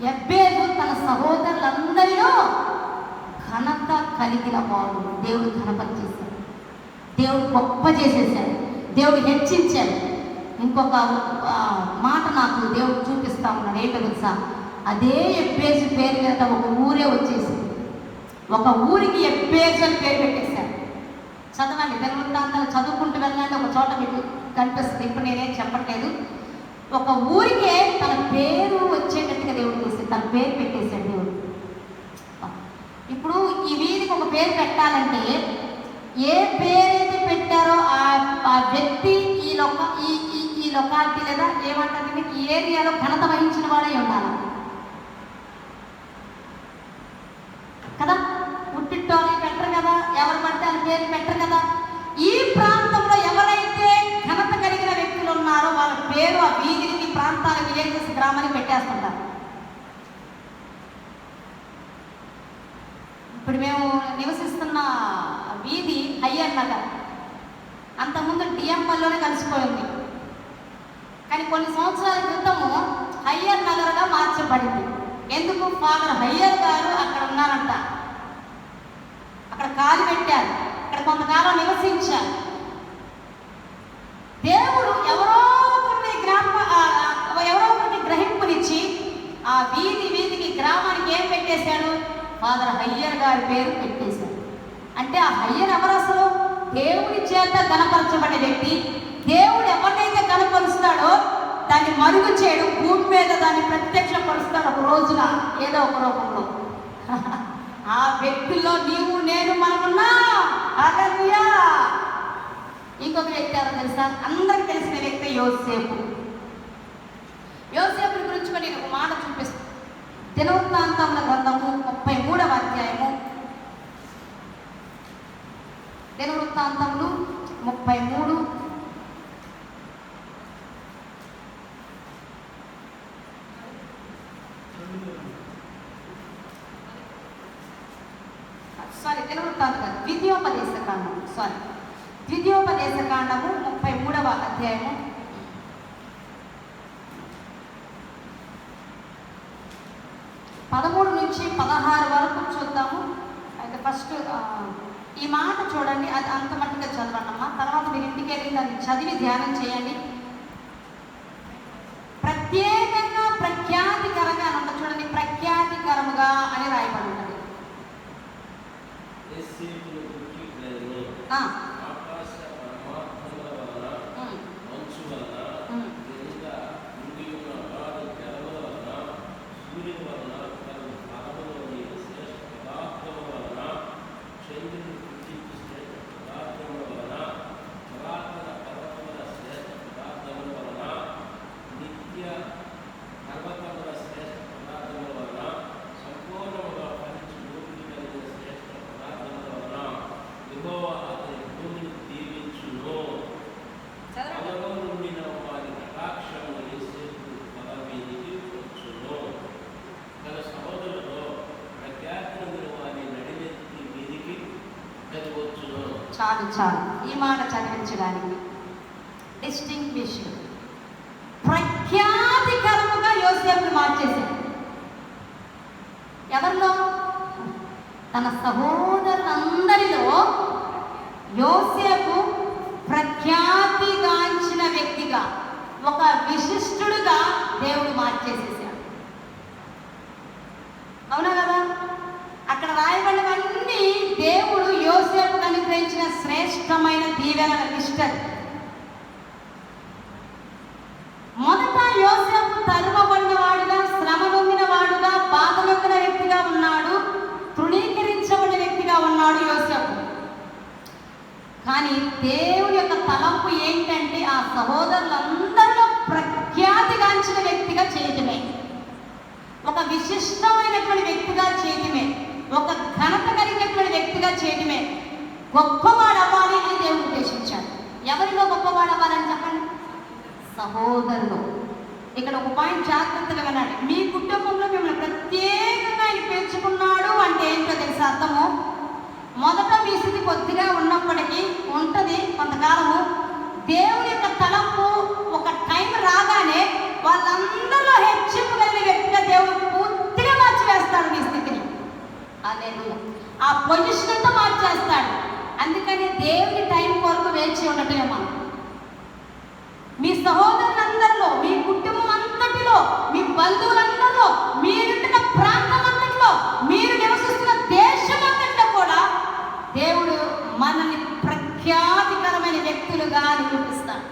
యెబ్బేజు తన సహోదరులందరిలో ఘనత కలిగిన వాడు. దేవుడు ఘనపరిచేశాడు, దేవుడు గొప్ప చేసేసాడు, దేవుడు హెచ్చించాడు. ఇంకొక మాట నాకు దేవుడు చూపిస్తా ఉన్నాడు. ఏంటో తెలుసా? అదే యెబ్బేజు పేరు మీద ఒక ఊరే వచ్చేసింది. ఒక ఊరికి యెబ్బేజు అని పేరు పెట్టేశాడు. చదవండి, దినవృత్తాంతాలు చదువుకుంటూ వెళ్ళండి, ఒక చోట మీకు కనిపిస్తుంది. ఇప్పుడు నేనేం చెప్పట్లేదు. ఒక ఊరికే తన పేరు వచ్చేటట్టుగా దేవుడు చేసి తన పేరు పెట్టేశాడు దేవుడు. ఇప్పుడు ఈ వీధికి ఒక పేరు పెట్టాలంటే ఏ పేరైతే పెట్టారో ఆ వ్యక్తి ఈ లొకాలిటీ లేదా ఏమంటారు ఈ ఏరియాలో ఘనత వహించిన వాడే ఉండాలి కదా. పుట్టింటోని పెట్టరు కదా, ఎవరు పడితే వాళ్ళ పేరు పెట్టరు కదా. ఈ ప్రాంతంలో ఎవరైతే ఘనత కలిగిన వ్యక్తులు ఉన్నారో వాళ్ళ పేరు ఆ వీధికి, ప్రాంతాల విలేజెస్, గ్రామానికి పెట్టేస్తుంటారు. ఇప్పుడు మేము నివసిస్తున్న వీధి హయ్యర్ నగర్, అంతకుముందు డిఎంఎల్లోనే కలిసిపోయింది. కానీ కొన్ని సంవత్సరాల క్రితము హయ్యర్ నగర్గా మార్చబడింది. ఎందుకు? ఫాదర్ హయ్యర్ గారు అక్కడ ఉన్నారంట, అక్కడ కాలు పెట్టారు, అక్కడ కొంతకాలం నివసించారు. దేవుడు ఎవరో ఒకరికి గ్రహింపునిచ్చి ఆ వీధికి గ్రామానికి ఏం పెట్టేశాడు? ఫాదర్ హయ్యర్ గారి పేరు పెట్టేశాడు. అంటే ఆ హయ్యర్ ఎవరు? అసలు దేవుడి చేత గణపరచబడే వ్యక్తి. దేవుడు ఎవరినైతే గణపరుస్తాడో దాన్ని మరుగు చేయడు, భూమి మీద దాన్ని ప్రత్యక్షపరుస్తాడు ఒక రోజున ఏదో ఒక రూపంలో. ఆ వ్యక్తుల్లో నీవు నేను మనమున్నా. హల్లెలూయా. ఇంకొక వ్యక్తి ఎవరో తెలుసా? అందరికి తెలిసిన వ్యక్తి యోసేపు. యోసేపుని గురించి నేను ఒక మాట చూపిస్తాను. దినవృత్తాంతముల గ్రంథము 33వ అధ్యాయము. దినవృత్తాంతములు 33 ద్వితీయోపదేశ కాండము 33వ అధ్యాయము. పదమూడు నుంచి 16 వరకు చూద్దాము. అయితే ఫస్ట్ ఈ మాట చూడండి, అది అంత మట్టుగా చదవండమ్మా. తర్వాత మీరు ఇంటికి వెళ్ళి దాన్ని చదివి ధ్యానం చేయండి. ప్రత్యేకంగా ప్రఖ్యాతికరంగా అని ఉంటుంది చూడండి, ప్రఖ్యాతికరముగా అని రాయబడి ఉంటుంది. చాలు చాలు ఈ మాట చదివించడానికి. డిస్టింగ్విష్డ్, ప్రఖ్యాతికరముగా యోసేపును మార్చేశాడు. ఎవరిలో? తన సహోదరులందరిలో యోసేపు ప్రఖ్యాతిగాంచిన వ్యక్తిగా, ఒక విశిష్టుడుగా దేవుడు మార్చేసేసాడు. అవునా కదా? అక్కడ రాయబడినవన్నీ దేవుడు యోసేపుకు అనుగ్రహించిన శ్రేష్టమైన దీవెనల లిస్ట్. మొదట యోసేపు తరుమబడిన వాడుగా, శ్రమ నొందిన వాడుగా, బాధ నొందిన వ్యక్తిగా ఉన్నాడు, తృణీకరించబడిన వ్యక్తిగా ఉన్నాడు యోసేపు. కానీ దేవుడి యొక్క తలంపు ఏంటంటే ఆ సహోదరులందరిలో ప్రఖ్యాతిగాంచిన వ్యక్తిగా చేయటమే, ఒక విశిష్టమైనటువంటి వ్యక్తిగా చేయటమే, ఒక ఘనత కలిగినటువంటి వ్యక్తిగా చేయటమే, గొప్పవాడు అవ్వాలి అని దేవుడు ఉద్దేశించాడు. ఎవరిలో గొప్పవాడు అవ్వాలని చెప్పండి? సహోదరులు. ఇక్కడ ఒక పాయింట్ జాగ్రత్తగా వినండి. మీ కుటుంబంలో మిమ్మల్ని ప్రత్యేకంగా ఆయన పేర్చుకున్నాడు అంటే ఏంటో తెలుసా అర్థము? మొదట మీ స్థితి కొద్దిగా ఉన్నప్పటికీ ఉంటుంది కొంతకాలము. దేవుని యొక్క తలంపు ఒక టైం రాగానే వాళ్ళందరిలో హెచ్చింపు కలిగిన వ్యక్తిగా దేవుడు పూర్తిగా మార్చివేస్తాడు మీ స్థితిని. హల్లెలూయా. ఆ పొజిషన్ అంతా మార్చేస్తాడు. అందుకని దేవుని టైం కొరకు వేచి ఉండటమే మనం. మీ సహోదరులందరిలో, మీ కుటుంబం అంతటిలో, మీ బంధువులందరిలో, మీరుంటున్న ప్రాంతం అంతటిలో, మీరు నివసిస్తున్న దేశం అంతటిలో కూడా దేవుడు మనల్ని ప్రఖ్యాతికరమైన వ్యక్తులుగా నిరూపిస్తాడు.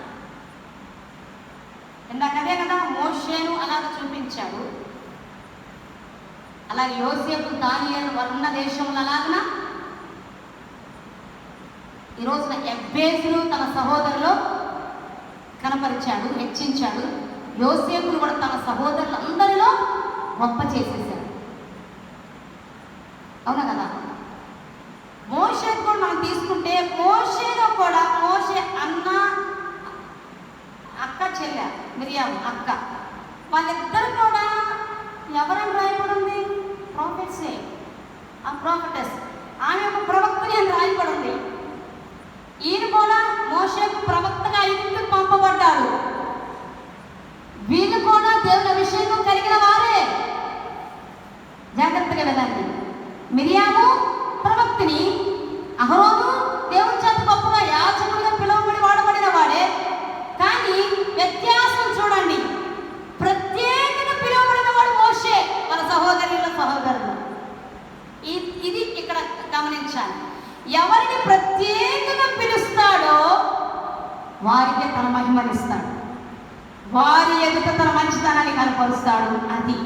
ఇందాకదే కదా మోషేను అలాగ చూపించాడు. అలాగే యోసేపు, దానియేలు వర్ణ దేశంలో అలాగన ఈ రోజున ఎబ్బేజును తన సహోదరులో కనపరిచాడు, హెచ్చించాడు. యోసేపును కూడా తన సహోదరులందరిలో గొప్ప చేసేసాడు. అవునా కదా? మోషే కూడా మనం తీసుకుంటే మోషేలో కూడా మోషే అన్న, అక్క చెల్లె మిరియాము అక్క, వాళ్ళిద్దరు కూడా ఎవరని రాయబడింది? ప్రాఫెట్సే. ఆ ప్రాఫెటెస్, ఆమె ఒక ప్రవక్తని అని రాయబడింది. ఈయన కూడా మోషేకు ప్రవక్తగా ఇంటికి పంపబడ్డాడు. వీళ్ళు కూడా దేవుని అభిషేకం కలిగిన వారే. జాగ్రత్తగా వినండి. మిరియాము ప్రవక్తిని, అహరోను దేవుని చేత గొప్పగా యాజకుడిగా పిలువబడి వాడబడిన వాడే. కానీ వ్యత్యాసం చూడండి, ప్రత్యేకంగా పిలువబడిన వాడు మోషే, మన సహోదరులు. ఇది ఇక్కడ గమనించాలి. ఎవరిని ప్రత్యేకంగా పిలుస్తాడో వారికి తన మహిమనిస్తాడు, వారి ఎదుట తన మంచితనాన్ని కనపరుస్తాడు. అది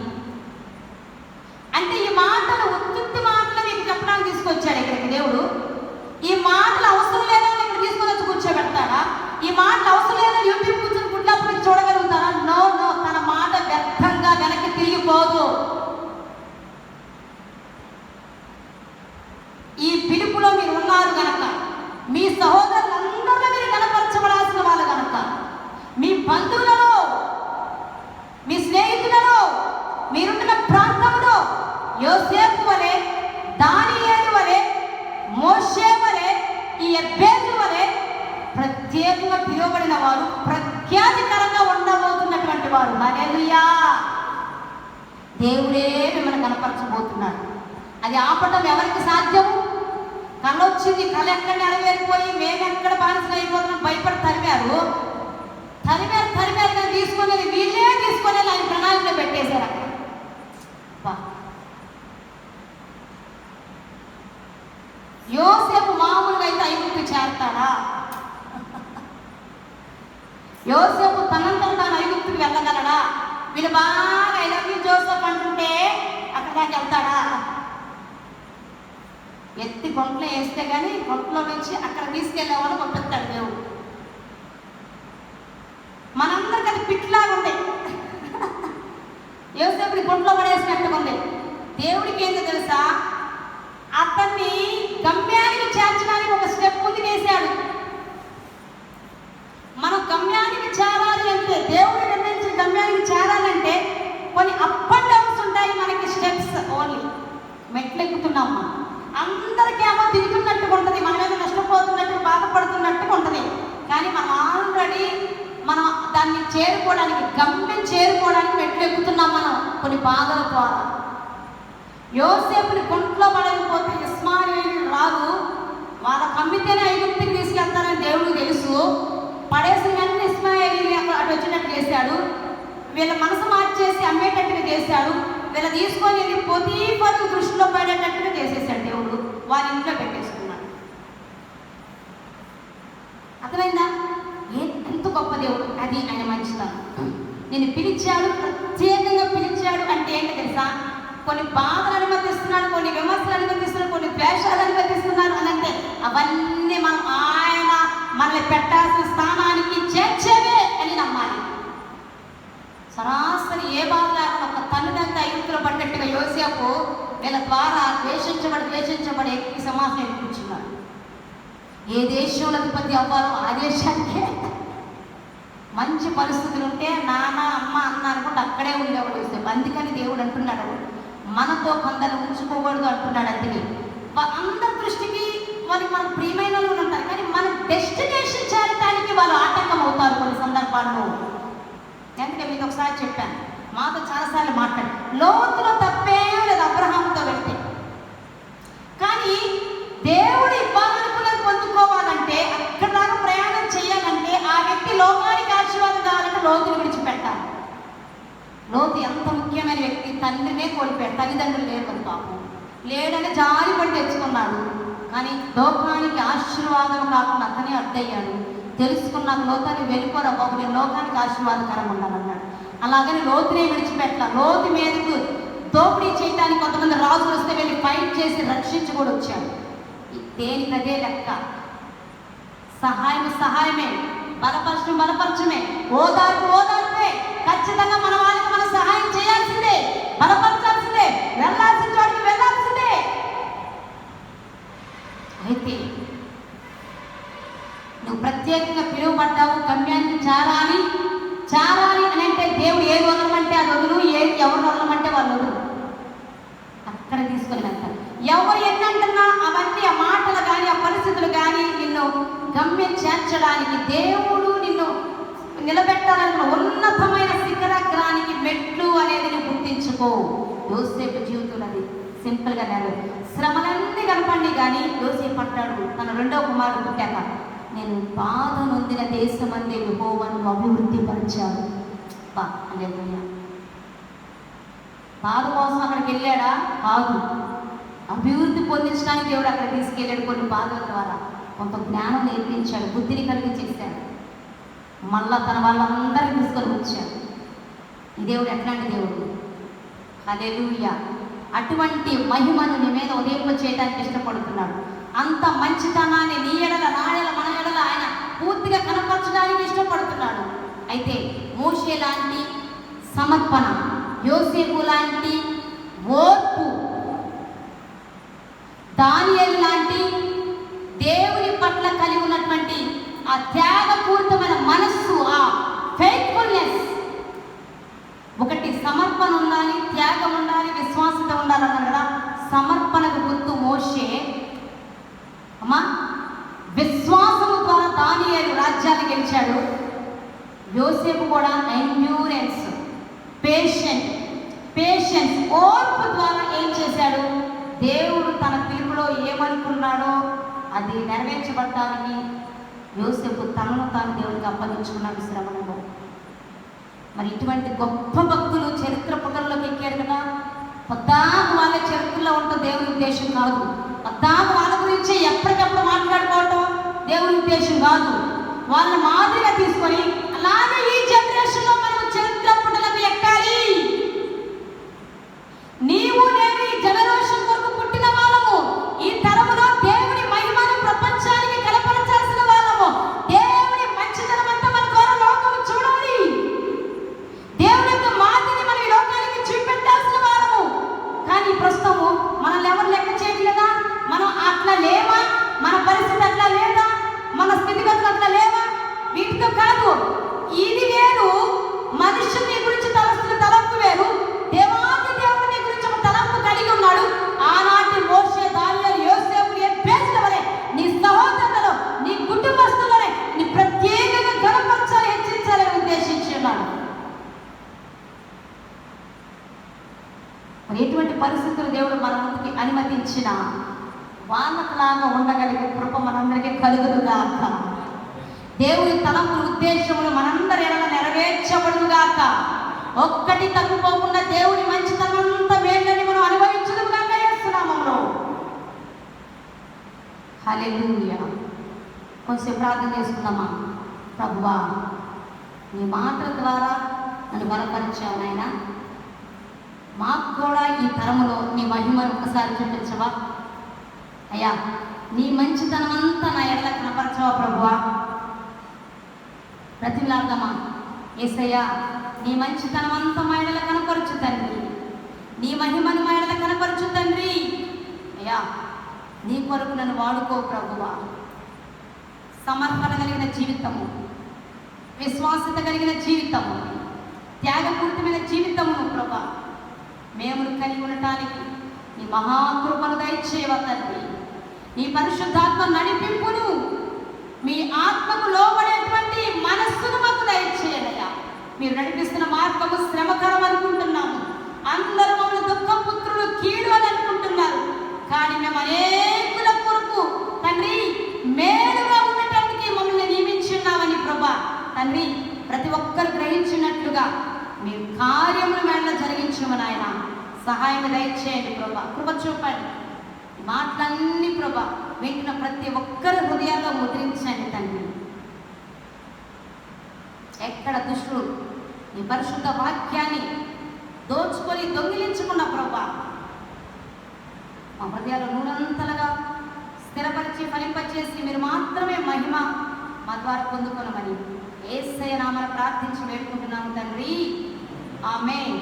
అంటే ఈ మాటలు ఉత్తుత్తి మాటలు మీకు చెప్పడానికి తీసుకొచ్చాడు ఇక్కడికి దేవుడు. ఈ మాటలు అవసరం లేదని ఇక్కడ తీసుకొని వచ్చి కూర్చోబెడతాడా? ఈ మాటలు అవసరం లేదని యూట్యూబ్ కూర్చొని గుడ్లప్పుడు చూడగలుగుతారా? No no. తన మాట వ్యర్థంగా వెనక్కి తిరిగిపోదు. ఈ పిలుపులో మీరు ఉన్నారు కనుక, మీ సహోదరులందరిలో మీరు కనపరచబడాల్సిన వాళ్ళు కనుక, మీ బంధువులలో, మీ స్నేహితులలో, మీరుంటున్న ప్రాంతంలో యోసేపు వలె, దానియేలు వలె, మోషే వలె, ఈ ఎబ్బేజు వలె ప్రత్యేకంగా పిలువబడిన వారు, ప్రఖ్యాతికరంగా ఉండబోతున్నటువంటి వారు. హల్లెలూయా. దేవుడే మిమ్మల్ని కనపరచబోతున్నాడు. అది ఆపటం ఎవరికి సాధ్యము? కళ వచ్చింది, కళ ఎక్కడ నెరవేరిపోయి మేము ఎక్కడ బానిసలు అయిపోతున్నాం భయపడి తరిమారు కానీ తీసుకునేది వీళ్ళే తీసుకునేది ఆయన ప్రణాళిక పెట్టేశారు అక్కడ. యోసేపు మామూలుగా అయితే ఐగుప్తు చేరతాడా? యోసేపు తనంతరం తాను ఐగుప్తుకి వెళ్ళగలడా? వీళ్ళు బాగా ఐ లవ్ యూ జోసెఫ్ అంటుంటే అక్కడ దాకా వెళ్తాడా? ఎత్తి కొంట్లో వేస్తే కానీ కొంట్లో నుంచి అక్కడ తీసుకెళ్ళేవాళ్ళు పంపిస్తాడు దేవుడు. మనందరికి అది పిట్లాగా ఉంది. యోసేపుని కొంట్లో పడేసినట్టుగా ఉంది. దేవుడికి ఏంటో తెలుసా? అతన్ని గమ్యానికి చేర్చడానికి ఒక స్టెప్ ముందుకు వేశాడు. మనం గమ్యానికి చేరాలి అంటే, దేవుడు నిర్ణయించిన గమ్యానికి చేరాలంటే కొన్ని అప్ అండ్ డౌన్స్ ఉంటాయి. మనకి స్టెప్స్ ఓన్లీ మెట్లు ఎక్కుతున్నాం. అందరికీ ఏమో దిగుతున్నట్టుగా ఉంటుంది, మన మీద నష్టపోతున్నట్టు వచ్చినప్పుడు బాధపడుతున్నట్టుగా ఉంటుంది. కానీ మనం ఆల్రెడీ మనం దాన్ని చేరుకోవడానికి, గమ్యం చేరుకోవడానికి మెట్లు ఎక్కుతున్నాం మనం కొన్ని బాధల ద్వారా. యోసేపుని కొంట్లో పడకపోతే ఇస్మాయిలీయులు రాదు, వాళ్ళ కమ్మితేనే ఐగుప్తుకి తీసుకెళ్తారని దేవుడికి తెలుసు. పడేసిన వెంటనే ఇస్మాయిలీయులు అటు వచ్చినట్టు చేశాడు. వీళ్ళ మనసు మార్చేసి అమ్మేటట్టుగా చేశాడు. వీళ్ళ తీసుకొని వెళ్ళి పోతీఫరు దృష్టిలో పడేటట్టుగా చేసేసాడు దేవుడు. వాళ్ళ ఇంట్లో పెట్టేసుకున్నాడు. అర్థమైందా? ఎంత గొప్ప దేవుడు! అది ఆయన మంచితనం. నేను పిలిచాడు, ప్రత్యేకంగా పిలిచాడు అంటే ఏంటి తెలుసా? కొన్ని బాధలు అనుమతిస్తున్నాడు, కొన్ని విమర్శలు అనుమతిస్తున్నాడు, కొన్ని ద్వేషాలు అనుమతిస్తున్నారు అని అంటే అవన్నీ మనం ఆయన మనల్ని పెట్టాల్సిన స్థానానికి చేర్చేవే అని నమ్మాలి. సరాసరి ఏ బాధ లేకుండా ఒక తల్లిదండ్రుల ఐగుప్తులో పడ్డట్టుగా యోసేపు వీళ్ళ ద్వారా ద్వేషించబడి ఎక్కి సింహాసనం కూర్చున్నాడు. ఏ దేశంలో అధిపతి అవ్వాలో ఆ దేశానికే మంచి పరిస్థితులు ఉంటే నాన్న అమ్మ అన్న అనుకుంటే అక్కడే ఉండేవాడు యోసేపు. అందుకని దేవుడు అంటున్నాడు, మనతో కొందరు ఉంచుకోకూడదు అంటున్నాడు. అందుకే అందరి దృష్టికి వాళ్ళకి మనకు ప్రియమైన వాళ్ళు ఉంటారు, కానీ మన డెస్టినేషన్ చేరటానికి వాళ్ళు ఆటంకం అవుతారు కొన్ని సందర్భాల్లో. ఎందుకంటే మీకు ఒకసారి చెప్పాను, మాతో చాలాసార్లు మాట్లాడు, లోతులో తప్పేం లేదు అబ్రహాంతో వెళ్తే. కానీ దేవుడు ఇవ్వాలనుకున్నది పొందుకోవాలంటే, అక్కడ దాకా ప్రయాణం చేయాలంటే, ఆ వ్యక్తి లోకానికి ఆశీర్వాదం కావాలంటే లోతుని విడిచిపెట్టాలి. లోతు ఎంత ముఖ్యమైన వ్యక్తి, తండ్రినే కోల్పోయాడు, తల్లిదండ్రులు లేరు కదా పాపం, లేడని జారిపడి తెచ్చుకున్నాడు. కానీ లోకానికి ఆశీర్వాదం కాకుండా అతనే అడ్డయ్యాడు. తెలుసుకున్నాక లోతాన్ని వెళ్ళిపోరా బాబు, నేను లోకానికి ఆశీర్వాదకరంగా ఉండాలన్నాడు. అలాగని లోతునే విడిచిపెట్టాల. లోతు మీదకు దోపిడీ చేయడానికి కొంతమంది రాజులు వస్తే వెళ్ళి ఫైట్ చేసి రక్షించి కూడా వచ్చాడు. దేనికి అదే లెక్క. సహాయమే, బలపరచమే, ఓదార్పే. ఖచ్చితంగా మన వాళ్ళకి మనం సహాయం చేయాల్సిందే, బలపరచాల్సిందే, వెళ్ళాల్సిన చోటికి వెళ్ళాల్సిందే. అయితే నువ్వు ప్రత్యేకంగా పిలువబడ్డావు, గమ్యానికి చారాలి అని అంటే దేవుడు ఏది వదలమంటే అది వదులు, ఎవరు వదలమంటే వాళ్ళు వదులు, అక్కడ తీసుకొని వెళ్తారు. ఎవరు ఎన్నంటున్నా అవన్నీ, ఆ మాటలు కానీ ఆ పరిస్థితులు కానీ నిన్ను గమ్యం చేర్చడానికి, దేవుడు నిన్ను నిలబెట్టాలన్న ఉన్నతమైన శిఖరాగ్రానికి మెట్లు అనేది నువ్వు గుర్తించుకో. యోసేపు జీవితంలో అది సింపుల్గా నెరవేరు. శ్రమలన్నీ కనపండి కానీ యోసేపు అంటాడు తన రెండవ కుమారుడు పుట్టాక, నేను బాధ నొందిన దేశమందే యెహోవాను అభివృద్ధి పరిచాడు. బాధ కోసం అక్కడికి వెళ్ళాడా? కాదు, అభివృద్ధి పొందించడానికి దేవుడు అక్కడ తీసుకెళ్ళాడు. కొన్ని బాధల ద్వారా కొంత జ్ఞానం నేర్పించాడు, బుద్ధిని కలిగి చేశాడు. మళ్ళా తన వాళ్ళందరినీ తీసుకొని వచ్చాడు. ఈ దేవుడు ఎట్లాంటి దేవుడు! హల్లెలూయా! అటువంటి మహిమను నీ మీద ఉదయింప చేయడానికి ఇష్టపడుతున్నాడు. అంత మంచితనాన్ని నీ ఎడల, నా ఎడల, మన ఎడల ఆయన పూర్తిగా కనపరచడానికి ఇష్టపడుతున్నాడు. అయితే మోషే లాంటి సమర్పణ, యోసేపు లాంటి ఓర్పు, దానియేలు లాంటి దేవుని పట్ల కలిగి ఉన్నటువంటి ఆ త్యాగపూరితమైన మనస్సు, ఆ ఫెయిత్ఫుల్నెస్. ఒకటి సమర్పణ ఉండాలి, త్యాగం ఉండాలి, విశ్వాసత ఉండాలన్నారు కదా. సమర్పణకు గుర్తు మోషే. అమ్మా, విశ్వాసము ద్వారా దానియేలు రాజ్యాన్ని గెలిచాడు. యోసేపు కూడా ఎండ్యూరెన్స్, పేషెన్స్, ఓర్పు ద్వారా ఏం చేశాడు? దేవుడు తన పిలుపులో ఏమనుకున్నాడో అది నెరవేర్చబడటానికి యోసేపు తనను తాను దేవుడికి అప్పగించుకున్నాడు శ్రమణలో. మరి ఇటువంటి గొప్ప భక్తులు చరిత్ర పుటల్లోకి ఎక్కారు కదా. పద్దాకు వాళ్ళ చరిత్రలో ఉంటుంది దేవుని ఉద్దేశం కాదు. పద్దాకు వాళ్ళ గురించి ఎప్పటికప్పుడు మాట్లాడుకోవటం దేవుని ఉద్దేశం కాదు. వాళ్ళని మాదిరిగా తీసుకొని అలాగే ఈ జనరేషన్లో మనం చరిత్ర పుటలకు ఎక్కాలి. నీవు నేను ఈ జనరేషన్ కొరకు పుట్టిన వాళ్ళము. ఈ తరములో దేవుని మహిమను ప్రపంచానికి కనపరచాల్సిన వాళ్ళము. దేవుని మంచితనం అంతా మన ద్వారా లోకము చూడాలి. దేవుని యొక్క మాదిరిని మనం ఈ లోకానికి చూపెట్టాల్సిన వాళ్ళము. కానీ ప్రస్తుతము మనల్ని ఎవరు లెక్క చేయట్లేదా? మనం అట్లా లేవా? మన పరిస్థితి అట్లా లేదా? మన స్థితిగతులు అట్లా లేవా? వీటితో కాదు, ఇది వేరు. మనుషుని గురించి తలస్తున్న తలంపు వేరు. దేవాది దేవుని గురించి ఒక తలంపు కలిగి ఉన్నాడు. ఆనాటి మోషే, దానియేలు, యోసేపు, పేసిన వలె నీ సహోదరులలో, నీ మరి ఎటువంటి పరిస్థితులు దేవుడు మన ముందుకి అనుమతించిన వానలాగా ఉండగలిగే కృప మనందరికీ కలుగుదుగాక. దేవుని తలంపుల ఉద్దేశములు మనందరి ఎడల నెరవేర్చబడుగాక. ఒక్కటి తగ్గిపోకుండా దేవుని మంచితనంతా మేలని మనం అనుభవించుదుగాక యేసునామములో. హల్లెలూయా. కొంచెం ప్రార్థన చేసుకుందామా. ప్రభువా, నీ మాటల ద్వారా నన్ను బలపరిచావు నాయనా. మాకు కూడా ఈ తరములో నీ మహిమను ఒకసారి చూపించవా అయ్యా. నీ మంచితనం అంతా నా ఎడల కనపరచవా ప్రభువా. ప్రతిలాడదామా. యేసయ్యా, నీ మంచితనం అంతా మా ఎడల కనపరచు తండ్రి. నీ మహిమను మా ఎడల కనపరచు తండ్రి. అయ్యా, నీ కొరకు నన్ను వాడుకో ప్రభువా. సమర్పణ కలిగిన జీవితము, విశ్వాసత కలిగిన జీవితము, త్యాగపూరితమైన జీవితమును ప్రభా మేము కలిగి ఉండటానికి నీ మహాకృపను దయచేయవ తండ్రి. నీ పరిశుద్ధాత్మ నడిపింపును, మీ ఆత్మకు లోబడేటువంటి మనస్సును మాకు దయచేయాలయ్యా. మీరు నడిపిస్తున్న మార్గము శ్రమకరం అనుకుంటున్నాము. అందరూ మమ్మల్ని దుఃఖపుత్రులు కీడు అని అనుకుంటున్నారు. కానీ మేము అనేకుల కొరకు తండ్రి మేలుగా ఉండటానికి మమ్మల్ని నియమించున్నామని ప్రభా తండ్రి ప్రతి ఒక్కరు గ్రహించినట్లుగా మీ కార్యములు మేడలో జరిగించమని ఆయన సహాయం దయచేయండి ప్రభా. కృప చూపండి. మాటలన్నీ ప్రభా వింటున్న ప్రతి ఒక్కరి హృదయాల్లో ముద్రించండి తండ్రి. ఎక్కడ దుష్టుడు నీ పరిశుద్ధ వాక్యాన్ని దోచుకొని దొంగిలించుకున్న ప్రభా మా హృదయాలు నూరంతలుగా స్థిరపరిచి ఫలింపచేసి మీరు మాత్రమే మహిమ మా ద్వారా పొందుకొనమని యేసయ్య నామమున ప్రార్థించి వేడుకుంటున్నాము తండ్రి. ఆమేన్.